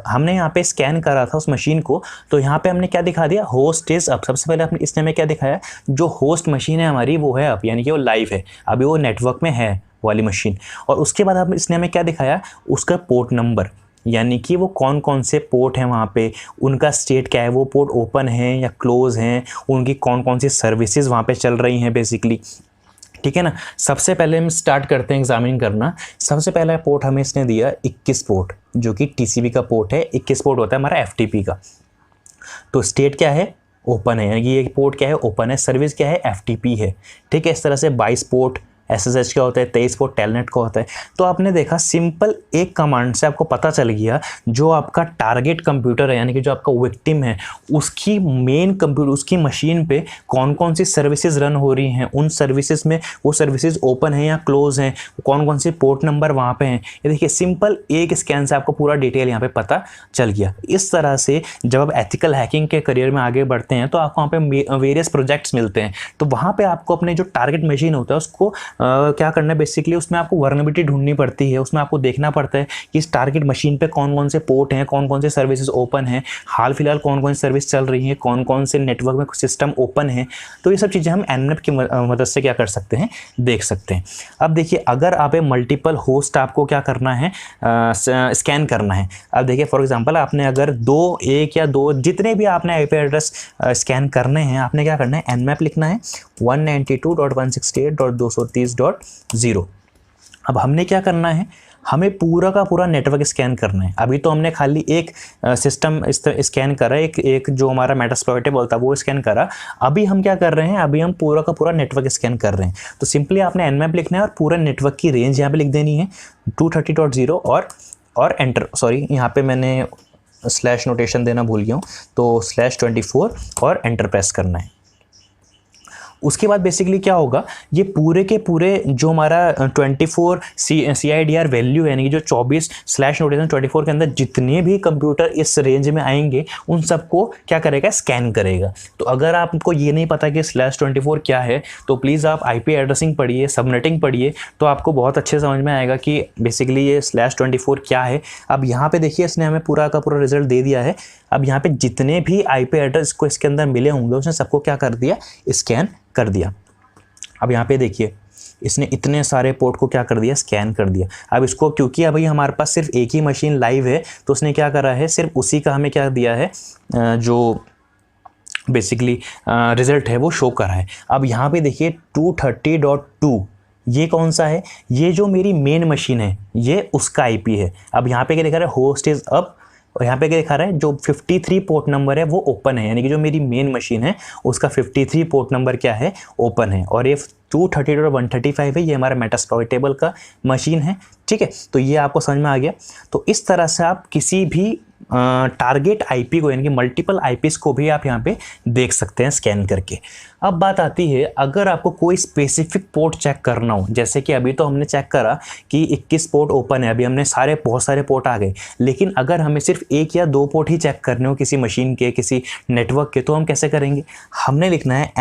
Speaker 1: हमने यहाँ पे स्कैन करा था उस मशीन को, तो यहाँ पे हमने क्या दिखा दिया, होस्ट इज अप। सबसे पहले इसने हमें क्या दिखाया, जो होस्ट मशीन है हमारी वो है अप, यानी कि वो लाइव है, अभी वो नेटवर्क में है वाली मशीन। और उसके बाद इसने हमें क्या दिखाया, उसका पोर्ट नंबर, यानी कि वो कौन कौन से पोर्ट हैं वहाँ पे, उनका स्टेट क्या है, वो पोर्ट ओपन है या क्लोज हैं, उनकी कौन कौन सी सर्विसेज वहाँ पे चल रही हैं बेसिकली, ठीक है ना। सबसे पहले हम स्टार्ट करते हैं एग्जामिन करना। सबसे पहला पोर्ट हमें इसने दिया 21 पोर्ट, जो कि TCP का पोर्ट है। 21 पोर्ट होता है हमारा FTP का। तो स्टेट क्या है, ओपन है, यानी कि ये पोर्ट क्या है, ओपन है। सर्विस क्या है, FTP है, ठीक है। इस तरह से 22 पोर्ट SSH का होता है, 23 पोर्ट टेलनेट का होता है। तो आपने देखा सिंपल एक कमांड से आपको पता चल गया जो आपका टारगेट कंप्यूटर है, यानी कि जो आपका विक्टिम है, उसकी मेन कंप्यूटर, उसकी मशीन पे कौन कौन सी सर्विसेज रन हो रही हैं, उन सर्विसेज में वो सर्विसेज ओपन है या क्लोज हैं, कौन कौन से पोर्ट नंबर वहाँ पे हैं। ये देखिए सिंपल एक स्कैन से आपको पूरा डिटेल यहाँ पे पता चल गया। इस तरह से जब आप एथिकल हैकिंग के करियर में आगे बढ़ते हैं तो आपको वहाँ पे वेरियस प्रोजेक्ट्स मिलते हैं। तो वहाँ पे आपको अपने जो टारगेट मशीन होता है उसको क्या करना है, बेसिकली उसमें आपको वर्नेबिलिटी ढूंढनी पड़ती है। उसमें आपको देखना पड़ता है कि इस टारगेट मशीन पे कौन कौन से पोर्ट हैं, कौन कौन से सर्विसेज ओपन हैं, हाल फिलहाल कौन कौन सी सर्विस चल रही है, कौन कौन से नेटवर्क में सिस्टम ओपन है। तो ये सब चीज़ें हम एनमैप की मदद से क्या कर सकते हैं, देख सकते हैं। अब देखिए अगर आप मल्टीपल होस्ट आपको क्या करना है, स्कैन करना है। अब देखिए फॉर एग्जांपल आपने अगर एक या दो जितने भी आपने IP एड्रेस स्कैन करने हैं, आपने क्या करना है, एनमैप लिखना है 192.168.230.0। अब हमने क्या करना है, हमें पूरा का पूरा नेटवर्क स्कैन करना है। अभी तो हमने खाली एक सिस्टम स्कैन करा, एक जो हमारा मेटास्प्लॉइटेबल था वो स्कैन करा। अभी हम क्या कर रहे हैं, अभी हम पूरा का पूरा नेटवर्क स्कैन कर रहे हैं। तो सिंपली आपने एनमैप लिखना है और पूरा नेटवर्क की रेंज यहाँ पे लिख देनी है 230.0 और एंटर, सॉरी यहाँ पे मैंने स्लैश नोटेशन देना भूल गया हूँ, तो /24 और एंटर प्रेस करना है। उसके बाद बेसिकली क्या होगा, ये पूरे के पूरे जो हमारा 24 CIDR वैल्यू है, यानी कि जो 24/24 के अंदर जितने भी कंप्यूटर इस रेंज में आएंगे उन सबको क्या करेगा, स्कैन करेगा। तो अगर आपको ये नहीं पता कि /24 क्या है, तो प्लीज़ आप IP एड्रेसिंग पढ़िए, सबनेटिंग पढ़िए, तो आपको बहुत अच्छे समझ में आएगा कि बेसिकली ये /24 क्या है। अब यहाँ पे देखिए इसने हमें पूरा का पूरा रिजल्ट दे दिया है। अब यहाँ पे जितने भी IP एड्रेस को इसके अंदर मिले होंगे उसने सबको क्या कर दिया, स्कैन कर दिया। अब यहाँ पे देखिए इसने इतने सारे पोर्ट को क्या कर दिया, स्कैन कर दिया। अब इसको क्योंकि अभी हमारे पास सिर्फ एक ही मशीन लाइव है, तो उसने क्या करा है, सिर्फ उसी का हमें क्या दिया है, जो बेसिकली रिजल्ट है वो शो करा है। अब यहाँ पे देखिए 230.2 ये कौन सा है, ये जो मेरी मेन मशीन है ये उसका IP है। अब यहाँ पे क्या दिखा रहा है, होस्ट इज अप, और यहाँ पे क्या दिखा रहा है, जो 53 पोर्ट नंबर है वो ओपन है, यानी कि जो मेरी मेन मशीन है उसका 53 पोर्ट नंबर क्या है, ओपन है। और ये 230.135 है, ये हमारा मेटास्प्लॉइटेबल का मशीन है। ठीक है, तो ये आपको समझ में आ गया। तो इस तरह से आप किसी भी टारगेट IP को, यानी कि मल्टीपल IPs को भी आप यहाँ पे देख सकते हैं स्कैन करके। अब बात आती है, अगर आपको कोई स्पेसिफिक पोर्ट चेक करना हो, जैसे कि अभी तो हमने चेक करा कि 21 पोर्ट ओपन है, अभी हमने बहुत सारे पोर्ट आ गए, लेकिन अगर हमें सिर्फ 1 या 2 पोर्ट ही चेक करने हो किसी मशीन के, किसी नेटवर्क के, तो हम कैसे करेंगे, हमने लिखना है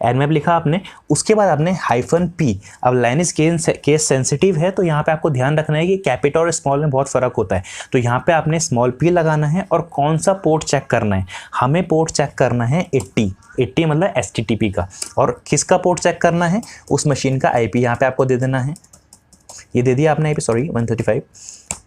Speaker 1: nmap लिखा आपने, उसके बाद आपने -p। अब लाइनेज केस सेंसिटिव है, तो यहाँ पे आपको ध्यान रखना है कि कैपिटल और स्मॉल में बहुत फ़र्क होता है। तो यहाँ पे आपने p लगाना है, और कौन सा पोर्ट चेक करना है, हमें पोर्ट चेक करना है 80 मतलब HTTP का। और किसका पोर्ट चेक करना है, उस मशीन का IP यहाँ पे आपको दे देना है। ये दे दिया आपने IP, सॉरी 135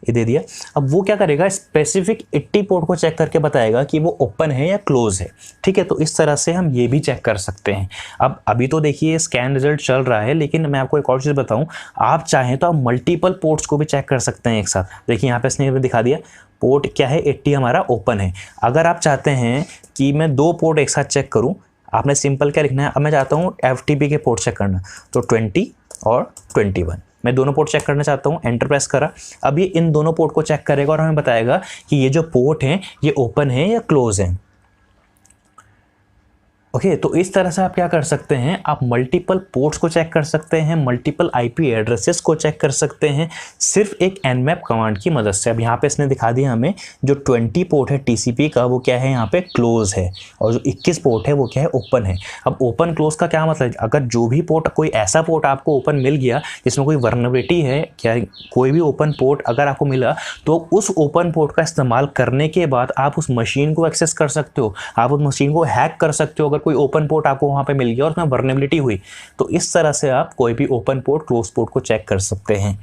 Speaker 1: ये दे दिया। अब वो क्या करेगा, स्पेसिफिक 80 पोर्ट को चेक करके बताएगा कि वो ओपन है या क्लोज है। ठीक है, तो इस तरह से हम ये भी चेक कर सकते हैं। अब अभी तो देखिए स्कैन रिजल्ट चल रहा है, लेकिन मैं आपको एक और चीज़ बताऊं, आप चाहें तो आप मल्टीपल पोर्ट्स को भी चेक कर सकते हैं एक साथ। देखिए यहाँ पे इसने दिखा दिया पोर्ट क्या है, 80 हमारा ओपन है। अगर आप चाहते हैं कि मैं 2 पोर्ट एक साथ चेक करूँ, आपने सिंपल क्या लिखना है, अब मैं चाहता हूँ FTP के पोर्ट चेक करना, तो 20 और 21 मैं दोनों पोर्ट चेक करना चाहता हूँ, एंटर प्रेस करा। अब ये इन दोनों पोर्ट को चेक करेगा और हमें बताएगा कि ये जो पोर्ट हैं ये ओपन है या क्लोज है। ओके, तो इस तरह से आप क्या कर सकते हैं, आप मल्टीपल पोर्ट्स को चेक कर सकते हैं, मल्टीपल IP एड्रेसेस को चेक कर सकते हैं सिर्फ एक nmap कमांड की मदद से। अब यहाँ पे इसने दिखा दिया हमें जो 20 पोर्ट है TCP का वो क्या है, यहाँ पे क्लोज है, और जो 21 पोर्ट है वो क्या है, ओपन है। अब ओपन क्लोज का क्या मतलब, अगर जो भी पोर्ट, कोई ऐसा पोर्ट आपको ओपन मिल गया जिसमें कोई वर्नेबिलिटी है, क्या कोई भी ओपन पोर्ट अगर आपको मिला, तो उस ओपन पोर्ट का इस्तेमाल करने के बाद आप उस मशीन को एक्सेस कर सकते हो, आप उस मशीन को हैक कर सकते हो। अगर कोई ओपन पोर्ट आपको वहां पे मिल गया और उसमें वर्नेबिलिटी हुई, तो इस तरह से आप कोई भी ओपन पोर्ट, क्लोज पोर्ट को चेक कर सकते हैं।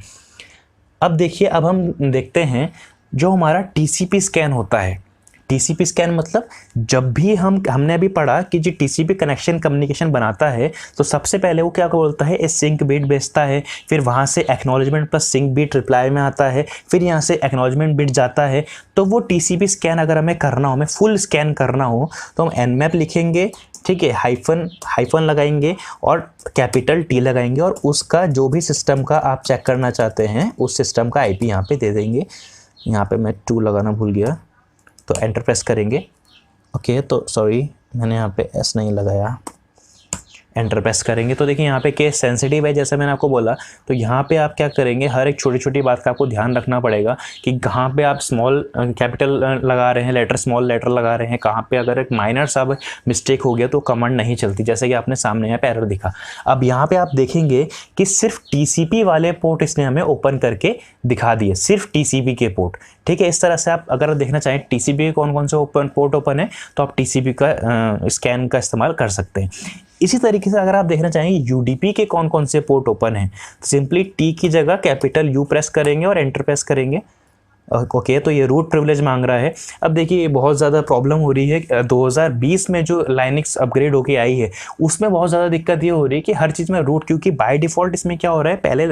Speaker 1: अब देखिए, अब हम देखते हैं जो हमारा TCP स्कैन होता है। TCP स्कैन मतलब जब भी हमने अभी पढ़ा कि जो TCP कनेक्शन कम्युनिकेशन बनाता है, तो सबसे पहले वो क्या बोलता है, सिंक बिट भेजता है, फिर वहाँ से acknowledgement plus sync bit reply में आता है, फिर यहाँ से एक्नॉलेजमेंट बिट जाता है। तो वो TCP स्कैन अगर हमें करना हो, हमें फुल स्कैन करना हो, तो हम nmap लिखेंगे, ठीक है, हाइफन लगाएंगे और कैपिटल T लगाएंगे, और उसका जो भी सिस्टम का आप चेक करना चाहते हैं उस सिस्टम का IP यहाँ पे दे देंगे। यहाँ पे मैं 2 लगाना भूल गया, तो एंटर प्रेस करेंगे। ओके, तो सॉरी मैंने यहाँ पे S नहीं लगाया, एंटर प्रेस करेंगे। तो देखिए यहाँ पे केस सेंसिटिव है, जैसे मैंने आपको बोला। तो यहाँ पे आप क्या करेंगे, हर एक छोटी छोटी बात का आपको ध्यान रखना पड़ेगा कि कहाँ पे आप स्मॉल कैपिटल लगा रहे हैं, लेटर स्मॉल लेटर लगा रहे हैं, कहाँ पे अगर एक माइनर सा मिस्टेक हो गया तो कमांड नहीं चलती, जैसे कि आपने सामने यहाँ पे एरर दिखा। अब यहाँ पे आप देखेंगे कि सिर्फ TCP वाले पोर्ट इसने हमें ओपन करके दिखा दिए, सिर्फ TCP के पोर्ट। ठीक है, इस तरह से आप अगर देखना चाहें TCP के कौन कौन से पोर्ट ओपन है, तो आप TCP का स्कैन का इस्तेमाल कर सकते हैं। इसी तरीके से अगर आप देखना चाहेंगे UDP के कौन कौन से पोर्ट ओपन हैं, तो सिंपली T की जगह कैपिटल U प्रेस करेंगे और एंटर प्रेस करेंगे। ओके, तो ये रूट प्रिविलेज मांग रहा है। अब देखिए बहुत ज़्यादा प्रॉब्लम हो रही है, 2020 में जो लाइनक्स अपग्रेड होके आई है उसमें बहुत ज़्यादा दिक्कत ये हो रही है कि हर चीज़ में रूट, क्योंकि बाय डिफ़ॉल्ट इसमें क्या हो रहा है, पहले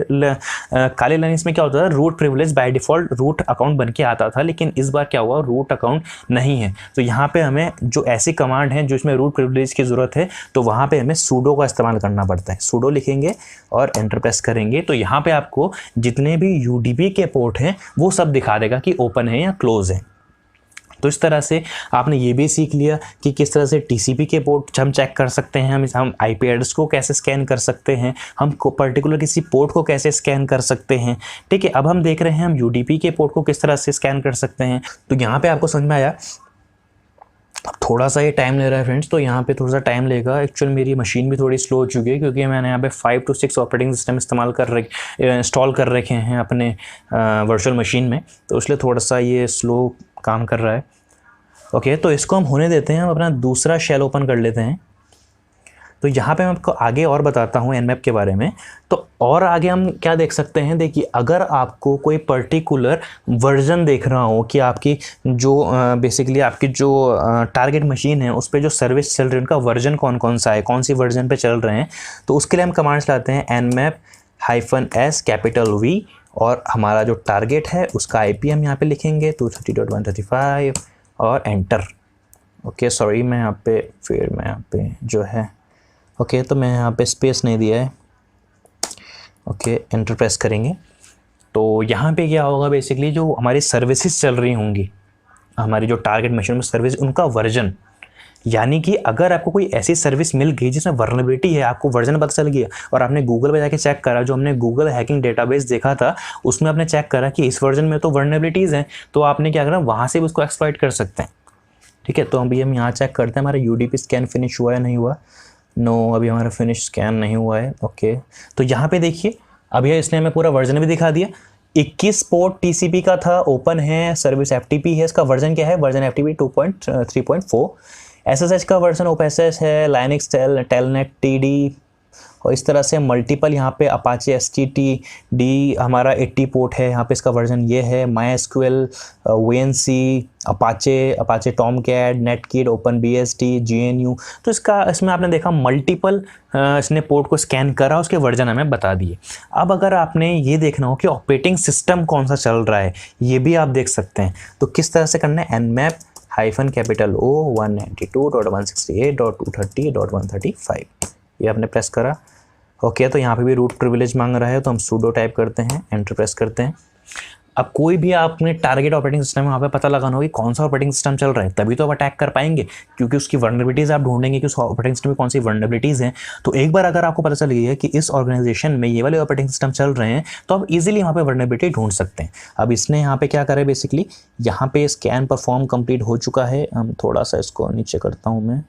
Speaker 1: काले लाइनक्स में क्या होता था, root privilege by default root account बन के आता था, लेकिन इस बार क्या हुआ, रूट अकाउंट नहीं है। तो यहाँ पर हमें जो ऐसी कमांड है जो इसमें रूट प्रिविलेज की ज़रूरत है, तो वहाँ पर हमें सूडो का इस्तेमाल करना पड़ता है। सूडो लिखेंगे और एंटर प्रेस करेंगे, तो यहाँ पर आपको जितने भी UDP के पोर्ट हैं वो सब दिखा देगा कि ओपन है या क्लोज है। तो इस तरह से आपने ये भी सीख लिया कि किस तरह से टीसीपी के पोर्ट हम चेक कर सकते हैं, हम आईपी एड्रेस को कैसे स्कैन कर सकते हैं, हम पर्टिकुलर किसी पोर्ट को कैसे स्कैन कर सकते हैं। ठीक है, अब हम देख रहे हैं हम यूडीपी के पोर्ट को किस तरह से स्कैन कर सकते हैं। तो यहाँ पे आपको समझ में आया। थोड़ा सा ये टाइम ले रहा है फ्रेंड्स, तो यहाँ पे थोड़ा सा टाइम लेगा। एक्चुअल मेरी मशीन भी थोड़ी स्लो हो चुकी है क्योंकि मैंने यहाँ पे 5 to 6 ऑपरेटिंग सिस्टम इंस्टॉल कर रखे हैं अपने वर्चुअल मशीन में, तो इसलिए थोड़ा सा ये स्लो काम कर रहा है। ओके, तो इसको हम होने देते हैं, हम अपना दूसरा शेल ओपन कर लेते हैं। तो यहाँ पे मैं आपको आगे और बताता हूँ एनमैप के बारे में। तो और आगे हम क्या देख सकते हैं, देखिए अगर आपको कोई पर्टिकुलर वर्जन देख रहा हो कि आपकी जो बेसिकली आपकी जो टारगेट मशीन है उस पर जो सर्विस चल रही है उनका वर्जन कौन कौन सा है, कौन सी वर्जन पे चल रहे हैं, तो उसके लिए हम कमांड्स लाते हैं nmap-s V, और हमारा जो टारगेट है उसका IP हम यहाँ पे लिखेंगे 230.135 और एंटर। ओके सॉरी, मैं यहाँ पे जो है ओके तो मैं यहाँ पे स्पेस नहीं दिया है। ओके, एंटर प्रेस करेंगे तो यहाँ पे क्या होगा, बेसिकली जो हमारी सर्विसेज चल रही होंगी, हमारी जो टारगेट मशीन में सर्विस, उनका वर्जन, यानी कि अगर आपको कोई ऐसी सर्विस मिल गई जिसमें वर्नेबिलिटी है, आपको वर्जन पता चल गया और आपने गूगल पे जाके चेक करा, जो हमने गूगल हैकिंग डेटाबेस देखा था उसमें आपने चेक करा कि इस वर्जन में तो वर्नेबिलिटीज़ हैं, तो आपने क्या करा, वहाँ से भी उसको एक्सप्लॉइट कर सकते हैं। ठीक है, तो अभी हम यहाँ चेक करते हैं हमारा यूडीपी स्कैन फिनिश हुआ है नहीं हुआ। नो, अभी हमारा फिनिश स्कैन नहीं हुआ है। ओके, तो यहाँ पे देखिए अभी इसने हमें पूरा वर्जन भी दिखा दिया। 21 पोर्ट टीसीपी का था, ओपन है, सर्विस एफटीपी है, इसका वर्जन क्या है, वर्जन एफटीपी 2.3.4, एसएसएच का वर्जन ओपेसएस है, लाइनक्स टेलनेट टीडी, और इस तरह से मल्टीपल यहाँ पे अपाचे एसटीटी हमारा 80 पोर्ट है, यहाँ पे इसका वर्जन ये है, MySQL, VNC, Apache Tomcat, NetKit, OpenBSD, GNU। तो इसमें आपने देखा मल्टीपल इसने पोर्ट को स्कैन करा, उसके वर्जन हमें बता दिए। अब अगर आपने ये देखना हो कि ऑपरेटिंग सिस्टम कौन सा चल रहा है, ये भी आप देख सकते हैं। तो किस तरह से करना है, nmap-o 192.168.230.135 ये आपने प्रेस करा। ओके, तो यहाँ पे भी रूट प्रिविलेज मांग रहा है, तो हम sudo टाइप करते हैं, एंटर प्रेस करते हैं। अब कोई भी आपने टारगेट ऑपरेटिंग सिस्टम वहाँ पे पता लगाना होगा कि कौन सा ऑपरेटिंग सिस्टम चल रहा है, तभी तो आप अटैक कर पाएंगे, क्योंकि उसकी वर्नरेबिलिटीज़ आप ढूंढेंगे कि उस ऑपरेटिंग सिस्टम में कौन सी वर्नरेबिलिटीज़ हैं। तो एक बार अगर आपको पता चल गई है कि इस ऑर्गेनाइजेशन में ये वाले ऑपरेटिंग सिस्टम चल रहे हैं, तो आप इजीली वहाँ पे वर्नरेबिलिटी ढूंढ सकते हैं। अब इसने यहाँ पे क्या करा है, बेसिकली यहाँ पे स्कैन परफॉर्म कंप्लीट हो चुका है। हम थोड़ा सा इसको नीचे करता हूँ मैं।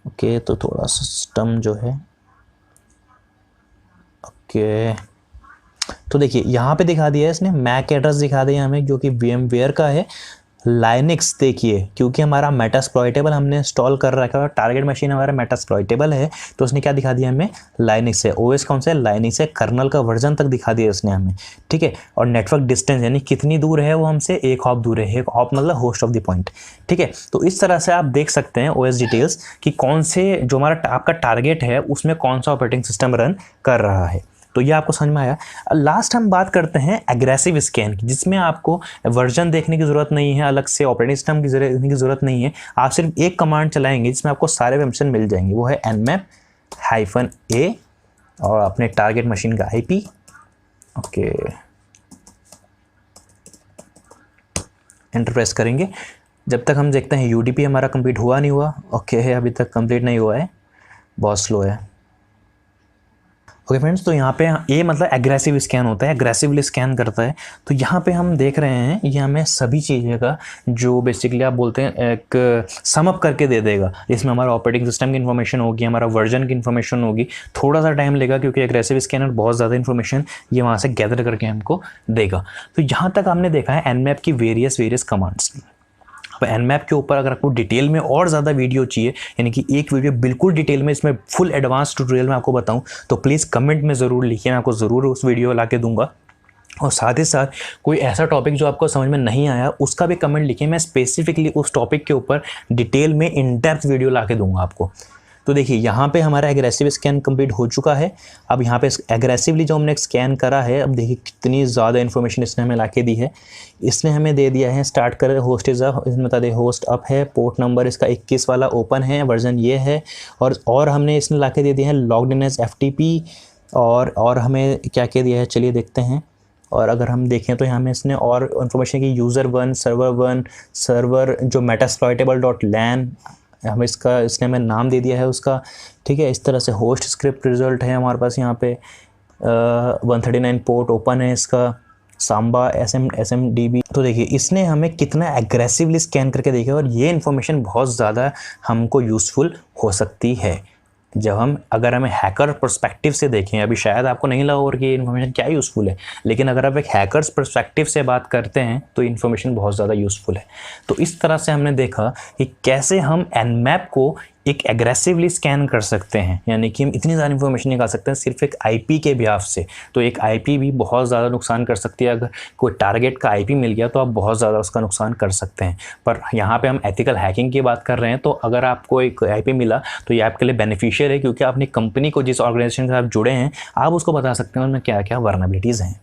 Speaker 1: ओके, तो थोड़ा सिस्टम जो है, ओके तो देखिए यहाँ पे दिखा दिया है इसने, मैक एड्रेस दिखा दिया हमें जो कि VMware का है। लाइनक्स देखिए, क्योंकि हमारा मेटास्प्लॉइटेबल हमने इंस्टॉल कर रखा है, टारगेट मशीन हमारा मेटास्प्लॉइटेबल है, तो उसने क्या दिखा दिया हमें, लाइनक्स है। ओएस कौन सा है, लाइनक्स है। कर्नल का वर्जन तक दिखा दिया उसने हमें। ठीक है, और नेटवर्क डिस्टेंस यानी कितनी दूर है वो हमसे, 1 हॉप दूर है। 1 हॉप मतलब होस्ट ऑफ द पॉइंट। ठीक है, तो इस तरह से आप देख सकते हैं ओएस डिटेल्स कि कौन से जो हमारा आपका टारगेट है उसमें कौन सा ऑपरेटिंग सिस्टम रन कर रहा है। तो ये आपको समझ में आया। लास्ट हम बात करते हैं एग्रेसिव स्कैन की, जिसमें आपको वर्जन देखने की ज़रूरत नहीं है, अलग से ऑपरेटिंग सिस्टम की देखने की ज़रूरत नहीं है। आप सिर्फ एक कमांड चलाएंगे जिसमें आपको सारे परमिशन मिल जाएंगे, वो है nmap-a और अपने टारगेट मशीन का IP। ओके, एंटर प्रेस करेंगे। जब तक हम देखते हैं UDP हमारा कंप्लीट हुआ नहीं हुआ। ओके, अभी तक कंप्लीट नहीं हुआ है, बहुत स्लो है। ओके फ्रेंड्स, तो यहाँ पे ये मतलब एग्रेसिव स्कैन होता है, एग्रेसिवली स्कैन करता है। तो यहाँ पे हम देख रहे हैं ये हमें सभी चीज़ें का जो बेसिकली आप बोलते हैं एक सम अप करके दे देगा। इसमें हमारा ऑपरेटिंग सिस्टम की इन्फॉर्मेशन होगी, हमारा वर्जन की इन्फॉर्मेशन होगी। थोड़ा सा टाइम लेगा क्योंकि एग्रेसिव स्कैनर बहुत ज़्यादा इन्फॉर्मेशन ये वहाँ से गैदर करके हमको देगा। तो यहाँ तक हमने देखा है nmap की वेरियस कमांड्स। अब nmap के ऊपर अगर आपको डिटेल में और ज़्यादा वीडियो चाहिए, यानी कि एक वीडियो बिल्कुल डिटेल में इसमें फुल एडवांस ट्यूटोरियल में आपको बताऊं, तो प्लीज़ कमेंट में ज़रूर लिखिए, मैं आपको ज़रूर उस वीडियो ला के दूंगा। और साथ ही साथ कोई ऐसा टॉपिक जो आपको समझ में नहीं आया उसका भी कमेंट लिखिए, मैं स्पेसिफिकली उस टॉपिक के ऊपर डिटेल में इन डेप्थ वीडियो ला के दूंगा आपको। तो देखिए यहाँ पे हमारा एग्रेसिव स्कैन कंप्लीट हो चुका है। अब यहाँ पे एग्रेसिवली जो हमने स्कैन करा है, अब देखिए कितनी ज़्यादा इन्फॉर्मेशन इसने हमें लाके दी है। इसने हमें दे दिया है स्टार्ट कर होस्ट इज़ अप, इसमें बता दे होस्ट अप है, पोर्ट नंबर इसका 21 वाला ओपन है, वर्जन ये है। और हमने इसने लाके दे दिए हैं लॉग्ड इन एज FTP। और हमें क्या क्या दिया है चलिए देखते हैं। और अगर हम देखें तो यहाँ में इसने और इन्फॉर्मेशन की यूज़र 1 सर्वर जो metasploitable.lan हम इसने हमें नाम दे दिया है उसका, ठीक है। इस तरह से होस्ट स्क्रिप्ट रिजल्ट है हमारे पास यहाँ पे 139 पोर्ट ओपन है इसका, सांबा SMDB। तो देखिए इसने हमें कितना एग्रेसिवली स्कैन करके देखा, और ये इन्फॉर्मेशन बहुत ज़्यादा हमको यूज़फुल हो सकती है जब अगर हमें हैकर पर्सपेक्टिव से देखें। अभी शायद आपको नहीं लगा और कि ये इन्फॉर्मेशन क्या यूज़फुल है, लेकिन अगर आप एक हैकर्स पर्सपेक्टिव से बात करते हैं तो इन्फॉर्मेशन बहुत ज़्यादा यूज़फुल है। तो इस तरह से हमने देखा कि कैसे हम Nmap को एक एग्रेसिवली स्कैन कर सकते हैं, यानी कि हम इतनी ज़्यादा इन्फॉर्मेशन निकाल सकते हैं सिर्फ एक आईपी के बिहाफ से। तो एक आईपी भी बहुत ज़्यादा नुकसान कर सकती है। अगर कोई टारगेट का आईपी मिल गया तो आप बहुत ज़्यादा उसका नुकसान कर सकते हैं। पर यहाँ पे हम एथिकल हैकिंग की बात कर रहे हैं, तो अगर आपको एक आईपी मिला तो ये आपके लिए बेनिफिशियल है, क्योंकि अपनी कंपनी को जिस ऑर्गेनाइजेशन से आप जुड़े हैं आप उसको बता सकते हैं उनमें क्या क्या वर्नबिलिटीज़ हैं।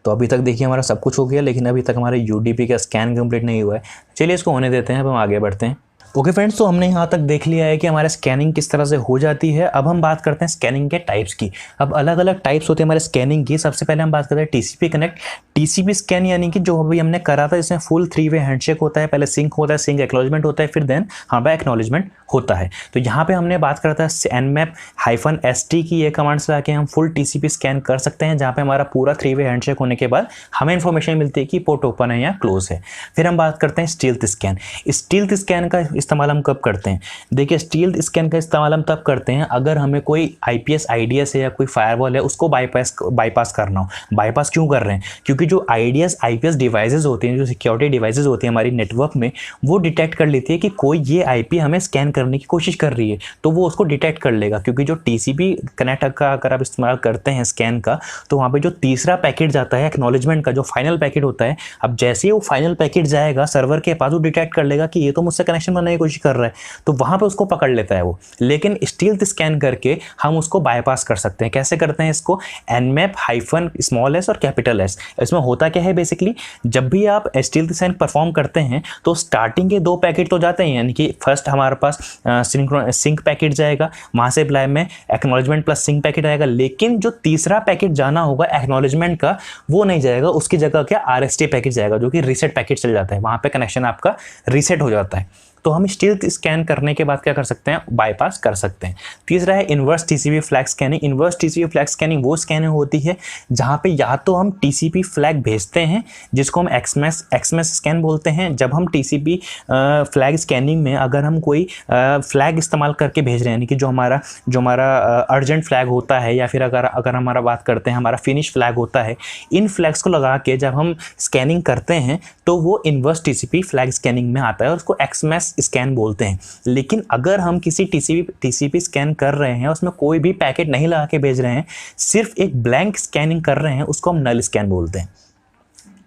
Speaker 1: तो अभी तक देखिए हमारा सब कुछ हो गया, लेकिन अभी तक हमारे यूडीपी का स्कैन कंप्लीट नहीं हुआ है। चलिए इसको होने देते हैं, अब हम आगे बढ़ते हैं। ओके फ्रेंड्स, तो हमने यहाँ तक देख लिया है कि हमारे स्कैनिंग किस तरह से हो जाती है। अब हम बात करते हैं स्कैनिंग के टाइप्स की। अब अलग अलग टाइप्स होते हैं हमारे स्कैनिंग की। सबसे पहले हम बात करते हैं टीसीपी कनेक्ट। टीसीपी स्कैन यानी कि जो अभी हमने करा था, इसमें फुल 3-वे हैंडशेक होता है। पहले सिंक होता है, सिंक एक्नॉलेजमेंट होता है, फिर देन हमारा एक्नॉलेजमेंट होता है। तो यहाँ पे हमने बात करता है nmap-st की ये कमांड से आके हम फुल टीसीपी स्कैन कर सकते हैं, जहाँ पे हमारा पूरा 3-वे हैंडशेक होने के बाद हमें इन्फॉर्मेशन मिलती है कि पोर्ट ओपन है या क्लोज है। फिर हम बात करते हैं स्टील्थ स्कैन। स्टील्थ स्कैन का इस्तेमाल हम कब करते हैं? देखिए स्टील्थ स्कैन का इस्तेमाल हम तब करते हैं अगर हमें कोई आईपीएस आईडीएस है या कोई फायरवॉल है उसको बाईपास करना हो। बाईपास क्यों कर रहे हैं? क्योंकि जो आईपीएस डिवाइसेस होती हैं, जो सिक्योरिटी डिवाइसेस होती हैं हमारी नेटवर्क में, वो डिटेक्ट कर लेती है कि कोई ये आईपी हमें स्कैन करने की कोशिश कर रही है, तो वो उसको डिटेक्ट कर लेगा। क्योंकि जो टीसीपी कनेक्ट का अगर आप इस्तेमाल करते हैं स्कैन का, तो वहाँ पे जो तीसरा पैकेट जाता है एक्नॉलेजमेंट का, जो फाइनल पैकेट होता है, अब जैसे ही वो फाइनल पैकेट जाएगा सर्वर के पास, वो डिटेक्ट कर लेगा कि ये तो मुझसे कनेक्शन बनाने की कोशिश कर रहा है, तो वहाँ पे उसको पकड़ लेता है वो। लेकिन स्टील्थ स्कैन करके हम उसको बाईपास कर सकते हैं। कैसे करते हैं इसको? nmap-s और S। इसमें होता क्या है बेसिकली, जब भी आप स्टील्थ स्कैन परफॉर्म करते हैं तो स्टार्टिंग के 2 पैकेट तो जाते हैं, यानी कि फर्स्ट हमारे पास सिंक पैकेट जाएगा, वहाँ से प्लाई में एक्नॉलेजमेंट प्लस सिंक पैकेट आएगा। लेकिन जो तीसरा पैकेट जाना होगा एक्नॉलेजमेंट का, वो नहीं जाएगा, उसकी जगह क्या RST पैकेट जाएगा, जो कि रीसेट पैकेट चल जाता है। वहाँ पे कनेक्शन आपका रीसेट हो जाता है। तो हम स्टील्थ स्कैन करने के बाद क्या कर सकते हैं? बाईपास कर सकते हैं। तीसरा है inverse TCP flag scanning. Inverse TCP flag scanning वो स्कैनिंग होती है जहाँ पे या तो हम टीसीपी फ्लैग भेजते हैं, जिसको हम एक्सएमएस स्कैन बोलते हैं। जब हम टीसीपी फ्लैग स्कैनिंग में अगर हम कोई फ्लैग इस्तेमाल करके भेज रहे हैं, यानी कि जो हमारा अर्जेंट फ्लैग होता है, या फिर अगर हमारा बात करते हैं हमारा फिनिश फ्लैग होता है, इन फ्लैग्स को लगा के जब हम स्कैनिंग करते हैं तो वो इन्वर्स टीसीपी फ्लैग स्कैनिंग में आता है और उसको एक्सएमएस स्कैन बोलते हैं। लेकिन अगर हम किसी टीसीपी स्कैन कर रहे हैं, उसमें कोई भी पैकेट नहीं लगा के भेज रहे हैं, सिर्फ एक ब्लैंक स्कैनिंग कर रहे हैं, उसको हम नल स्कैन बोलते हैं।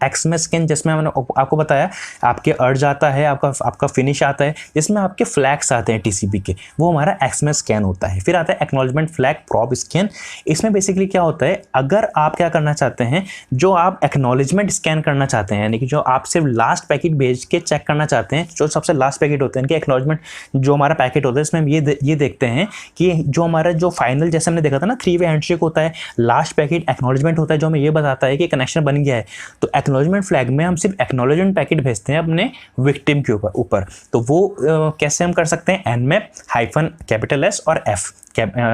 Speaker 1: एक्सएमएस स्कैन जिसमें मैंने आपको बताया आपके अर्ज आता है, आपका फिनिश आता है, जिसमें आपके फ्लैग्स आते हैं टीसीपी के, वो हमारा एक्सएमएस स्कैन होता है। फिर आता है एक्नॉलेजमेंट फ्लैग प्रॉब स्कैन। इसमें बेसिकली क्या होता है, अगर आप क्या करना चाहते हैं, जो आप एक्नॉलेजमेंट स्कैन करना चाहते हैं, यानी कि जो आप सिर्फ लास्ट पैकेट भेज के चेक करना चाहते हैं, जो सबसे लास्ट पैकेट होते हैं कि एक्नॉलेजमेंट जो हमारा पैकेट होता है, इसमें हम ये देखते हैं कि जो हमारा जो फाइनल, जैसे हमने देखा था ना 3-वे हैंडशेक होता है, लास्ट पैकेट एक्नॉलेजमेंट होता है जो हमें ये बताता है कि कनेक्शन बन गया है। तो एक्नॉलेजमेंट फ्लैग में हम सिर्फ एक्नॉलेजमेंट पैकेट भेजते हैं अपने विक्टिम के ऊपर। तो वो कैसे हम कर सकते हैं? nmap-S और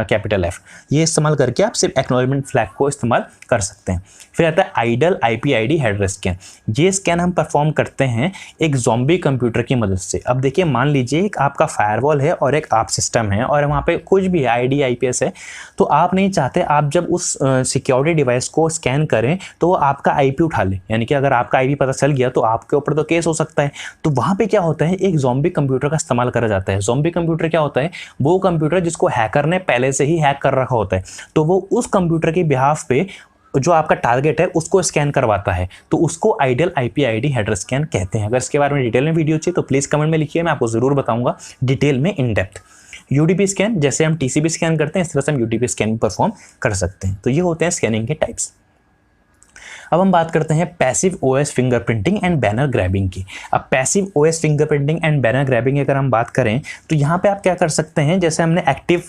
Speaker 1: कैपिटल F ये इस्तेमाल करके आप सिर्फ एक्नॉलेजमेंट फ्लैग को इस्तेमाल कर सकते हैं। फिर आता है आइडल IP/ID हेडर स्कैन। ये स्कैन हम परफॉर्म करते हैं एक ज़ॉम्बी कंप्यूटर की मदद से। अब देखिए मान लीजिए एक आपका फायरवॉल है और एक आप सिस्टम है और वहाँ पे कुछ भी ID IPS है, तो आप नहीं चाहते आप जब उस सिक्योरिटी डिवाइस को स्कैन करें तो वो आपका IP उठा ले, यानी कि अगर आपका IP पता चल गया तो आपके ऊपर तो केस हो सकता है। तो वहाँ पर क्या होता है, एक ज़ॉम्बी कंप्यूटर का इस्तेमाल करा जाता है। ज़ॉम्बी कंप्यूटर क्या होता है? वो कंप्यूटर जिसको हैकर ने पहले से ही हैक कर रखा होता है, तो वो उस कंप्यूटर के बिहाफ पे जो आपका टारगेट है उसको स्कैन करवाता है। तो उसको आइडल IP/ID हेडर स्कैन कहते हैं। अगर इसके बारे में डिटेल में वीडियो चाहिए तो प्लीज़ कमेंट में लिखिए, मैं आपको ज़रूर बताऊंगा डिटेल में इन डेप्थ। UDP स्कैन, जैसे हम TCP स्कैन करते हैं इस तरह से हम UDP स्कैन परफॉर्म कर सकते हैं। तो ये होते हैं स्कैनिंग के टाइप्स। अब हम बात करते हैं passive OS fingerprinting and banner grabbing की। अब passive OS fingerprinting and banner grabbing अगर हम बात करें तो यहाँ पे आप क्या कर सकते हैं, जैसे हमने एक्टिव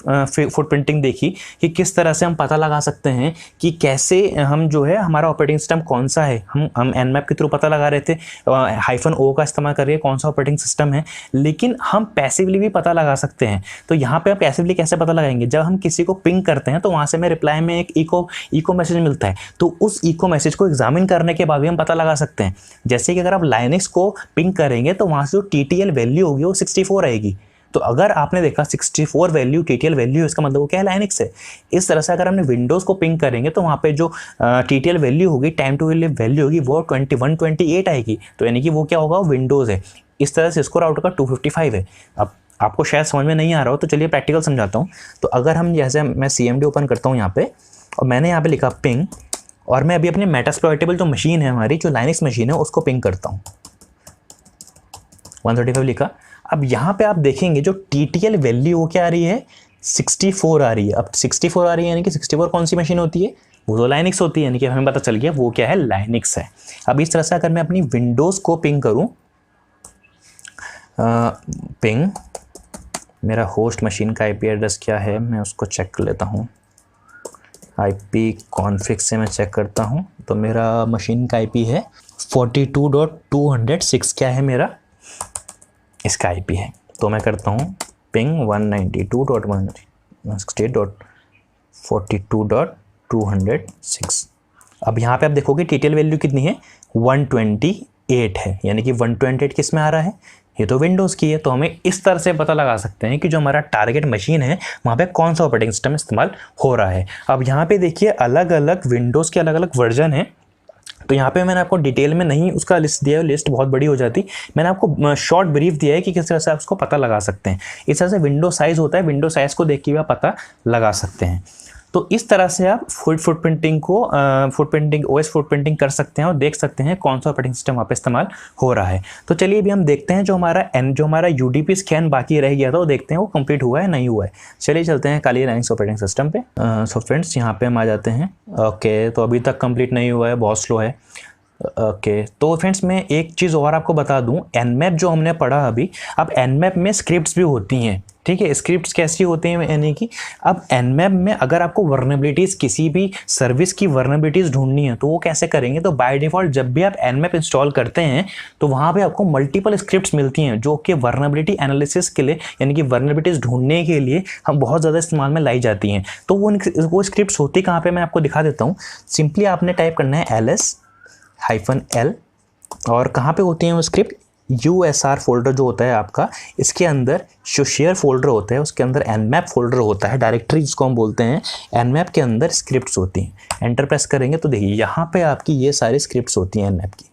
Speaker 1: फुटप्रिंटिंग देखी कि किस तरह से हम पता लगा सकते हैं कि कैसे हम जो है हमारा ऑपरेटिंग सिस्टम कौन सा है। हम एनमैप के थ्रू पता लगा रहे थे, -o का इस्तेमाल करके कौन सा ऑपरेटिंग सिस्टम है, लेकिन हम पैसिवली भी पता लगा सकते हैं। तो यहाँ पे आप पैसिवली कैसे पता लगाएंगे, जब हम किसी को पिंग करते हैं तो वहाँ से हमें रिप्लाई में एक इको मैसेज मिलता है, तो उस इको मैसेज को एग्जामिन करने के बाद भी हम पता लगा सकते हैं। जैसे कि अगर आप लाइनक्स को पिंग करेंगे तो वहाँ से जो TTL वैल्यू होगी वो 64 आएगी। तो अगर आपने देखा 64 वैल्यू TTL वैल्यू, इसका मतलब वो क्या है, लाइनक्स है। इस तरह से अगर हमने विंडोज़ को पिंग करेंगे तो वहाँ पे जो TTL वैल्यू होगी, टाइम टू लिव वैल्यू होगी, वो 128 आएगी। तो यानी कि वो क्या होगा, विंडोज़ है। इस तरह से इसको राउटर का 255 है। अब आपको शायद समझ में नहीं आ रहा हो तो चलिए प्रैक्टिकल समझाता हूँ। तो अगर हम जैसे मैं CMD ओपन करता हूँ यहाँ पे, और मैंने यहाँ पे लिखा पिंग, और मैं अभी अपनी मेटास्प्लॉइटेबल जो मशीन है हमारी, जो लाइनक्स मशीन है, उसको पिंग करता हूँ, 135 लिखा। अब यहाँ पे आप देखेंगे जो TTL वैल्यू वो क्या आ रही है, 64 आ रही है। अब 64 आ रही है यानी कि 64 कौन सी मशीन होती है, वो तो लाइनक्स होती है, यानी कि हमें पता चल गया वो क्या है, लाइनक्स है। अब इस तरह से अगर मैं अपनी विंडोज़ को पिंग करूँ, पिंग, मेरा होस्ट मशीन का IP एड्रेस क्या है, मैं उसको चेक कर लेता हूँ। IP कॉन्फ़िग से मैं चेक करता हूँ, तो मेरा मशीन का IP है 42.206, क्या है मेरा, इसका IP है। तो मैं करता हूँ पिंग 192.168.42.206। अब यहाँ पे आप देखोगे TTL वैल्यू कितनी है, 128 है, यानी कि 128 किस में आ रहा है, ये तो विंडोज़ की है। तो हमें इस तरह से पता लगा सकते हैं कि जो हमारा टारगेट मशीन है वहाँ पे कौन सा ऑपरेटिंग सिस्टम इस्तेमाल हो रहा है। अब यहाँ पे देखिए अलग अलग विंडोज़ के अलग अलग वर्जन है। तो यहाँ पे मैंने आपको डिटेल में नहीं उसका लिस्ट दिया है, लिस्ट बहुत बड़ी हो जाती। मैंने आपको शॉर्ट ब्रीफ दिया है कि किस तरह से आप उसको पता लगा सकते हैं। इस तरह से विंडो साइज़ होता है, विंडो साइज़ को देख के भी आप पता लगा सकते हैं। तो इस तरह से आप फुटप्रिंटिंग OS फुटप्रिंटिंग कर सकते हैं और देख सकते हैं कौन सा ऑपरेटिंग सिस्टम वहाँ पे इस्तेमाल हो रहा है। तो चलिए अभी हम देखते हैं जो हमारा UDP स्कैन बाकी रह गया था, वो देखते हैं वो कंप्लीट हुआ है नहीं हुआ है। चलिए चलते हैं काली लाइनक्स ऑपरेटिंग सिस्टम पे। सो फ्रेंड्स यहाँ पे हम आ जाते हैं। ओके, तो अभी तक कंप्लीट नहीं हुआ है, बहुत स्लो है। ओके, तो फ्रेंड्स मैं एक चीज़ और आपको बता दूं, एनमैप जो हमने पढ़ा अभी, अब एनमैप में स्क्रिप्ट्स भी होती हैं, ठीक है। स्क्रिप्ट्स कैसी होती हैं, यानी कि अब एनमैप में अगर आपको वर्नेबिलिटीज़, किसी भी सर्विस की वर्नेबिलिटीज़ ढूंढनी है तो वो कैसे करेंगे, तो बाय डिफ़ॉल्ट जब भी आप एनमैप इंस्टॉल करते हैं तो वहाँ पे आपको मल्टीपल स्क्रिप्ट्स मिलती हैं जो कि वर्नेबिलिटी एनालिसिस के लिए, यानी कि वर्नेबिलिटीज़ ढूंढने के लिए हम बहुत ज़्यादा इस्तेमाल में लाई जाती हैं। तो वो स्क्रिप्ट्स होती कहाँ पर, मैं आपको दिखा देता हूँ। सिंपली आपने टाइप करना है ls-l, और कहाँ पे होती है वो स्क्रिप्ट, USR फोल्डर जो होता है आपका, इसके अंदर जो शेयर फोल्डर होता है उसके अंदर nmap फोल्डर होता है, डायरेक्टरी जिसको हम बोलते हैं। nmap के अंदर स्क्रिप्ट्स होती हैं। एंटर प्रेस करेंगे तो देखिए यहाँ पे आपकी ये सारी स्क्रिप्ट्स होती हैं nmap की,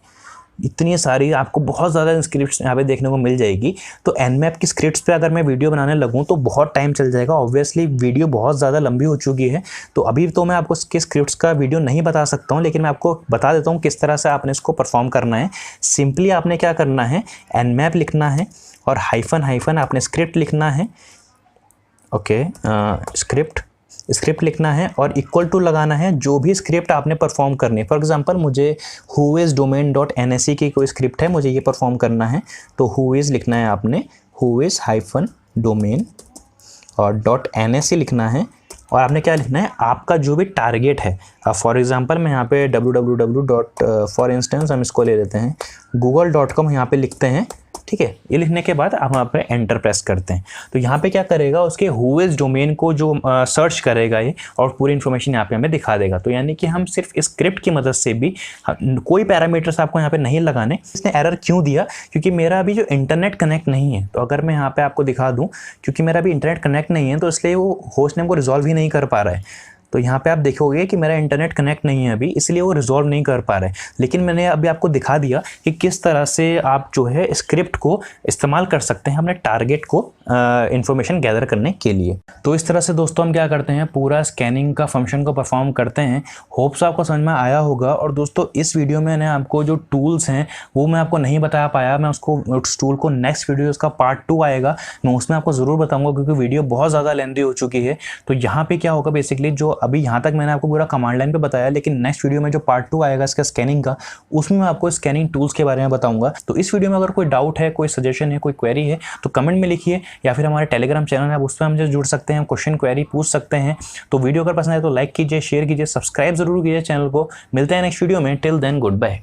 Speaker 1: इतनी सारी, आपको बहुत ज़्यादा स्क्रिप्ट्स यहाँ पे देखने को मिल जाएगी। तो nmap की स्क्रिप्ट्स पे अगर मैं वीडियो बनाने लगूँ तो बहुत टाइम चल जाएगा, ऑब्वियसली वीडियो बहुत ज़्यादा लंबी हो चुकी है। तो अभी तो मैं आपको इसके स्क्रिप्ट्स का वीडियो नहीं बता सकता हूँ, लेकिन मैं आपको बता देता हूँ किस तरह से आपने इसको परफॉर्म करना है। सिंपली आपने क्या करना है, nmap लिखना है और हाइफन आपने स्क्रिप्ट लिखना है। ओके, स्क्रिप्ट लिखना है और इक्वल टू लगाना है जो भी स्क्रिप्ट आपने परफॉर्म करनी है। फॉर एग्जांपल मुझे whois-domain.nse की कोई स्क्रिप्ट है, मुझे ये परफॉर्म करना है, तो whois लिखना है आपने, whois-domain और .nse लिखना है, और आपने क्या लिखना है, आपका जो भी टारगेट है। फॉर एग्जांपल मैं यहाँ पे www. फॉर इंस्टेंस हम इसको ले लेते हैं google.com यहाँ पे लिखते हैं, ठीक है। ये लिखने के बाद आप वहाँ पे एंटर प्रेस करते हैं तो यहाँ पे क्या करेगा, उसके whois डोमेन को जो सर्च करेगा ये, और पूरी इन्फॉर्मेशन यहाँ पे हमें दिखा देगा। तो यानी कि हम सिर्फ इस स्क्रिप्ट की मदद से भी, कोई पैरामीटर्स आपको यहाँ पे नहीं लगाने। इसने एरर क्यों दिया, क्योंकि मेरा अभी जो इंटरनेट कनेक्ट नहीं है। तो अगर मैं यहाँ पे आपको दिखा दूँ, क्योंकि मेरा अभी इंटरनेट कनेक्ट नहीं है तो इसलिए वो होस्ट नेम को रिजॉल्व ही नहीं कर पा रहा है। तो यहाँ पे आप देखोगे कि मेरा इंटरनेट कनेक्ट नहीं है अभी, इसलिए वो रिजॉल्व नहीं कर पा रहे। लेकिन मैंने अभी आपको दिखा दिया कि किस तरह से आप जो है स्क्रिप्ट को इस्तेमाल कर सकते हैं अपने टारगेट को इन्फॉर्मेशन गैदर करने के लिए। तो इस तरह से दोस्तों हम क्या करते हैं, पूरा स्कैनिंग का फंक्शन को परफॉर्म करते हैं। होप्स आपको समझ में आया होगा। और दोस्तों इस वीडियो में मैंने आपको जो टूल्स हैं वो मैं आपको नहीं बता पाया, मैं उसको उस टूल को नेक्स्ट वीडियो, उसका पार्ट 2 आएगा, मैं उसमें आपको ज़रूर बताऊँगा, क्योंकि वीडियो बहुत ज़्यादा लेंथी हो चुकी है। तो यहाँ पर क्या होगा, बेसिकली जो अभी यहाँ तक मैंने आपको पूरा कमांड लाइन पे बताया, लेकिन नेक्स्ट वीडियो में जो पार्ट 2 आएगा इसका स्कैनिंग का, उसमें मैं आपको स्कैनिंग टूल्स के बारे में बताऊंगा। तो इस वीडियो में अगर कोई डाउट है, कोई सजेशन है, कोई क्वेरी है तो कमेंट में लिखिए, या फिर हमारे टेलीग्राम चैनल है, आप उस पर हमसे जुड़ सकते हैं, क्वेश्चन क्वेरी पूछ सकते हैं। तो वीडियो अगर पसंद है तो लाइक कीजिए, शेयर कीजिए, सब्सक्राइब जरूर कीजिए चैनल को। मिलते हैं नेक्स्ट वीडियो में, टिल देन गुड बाय।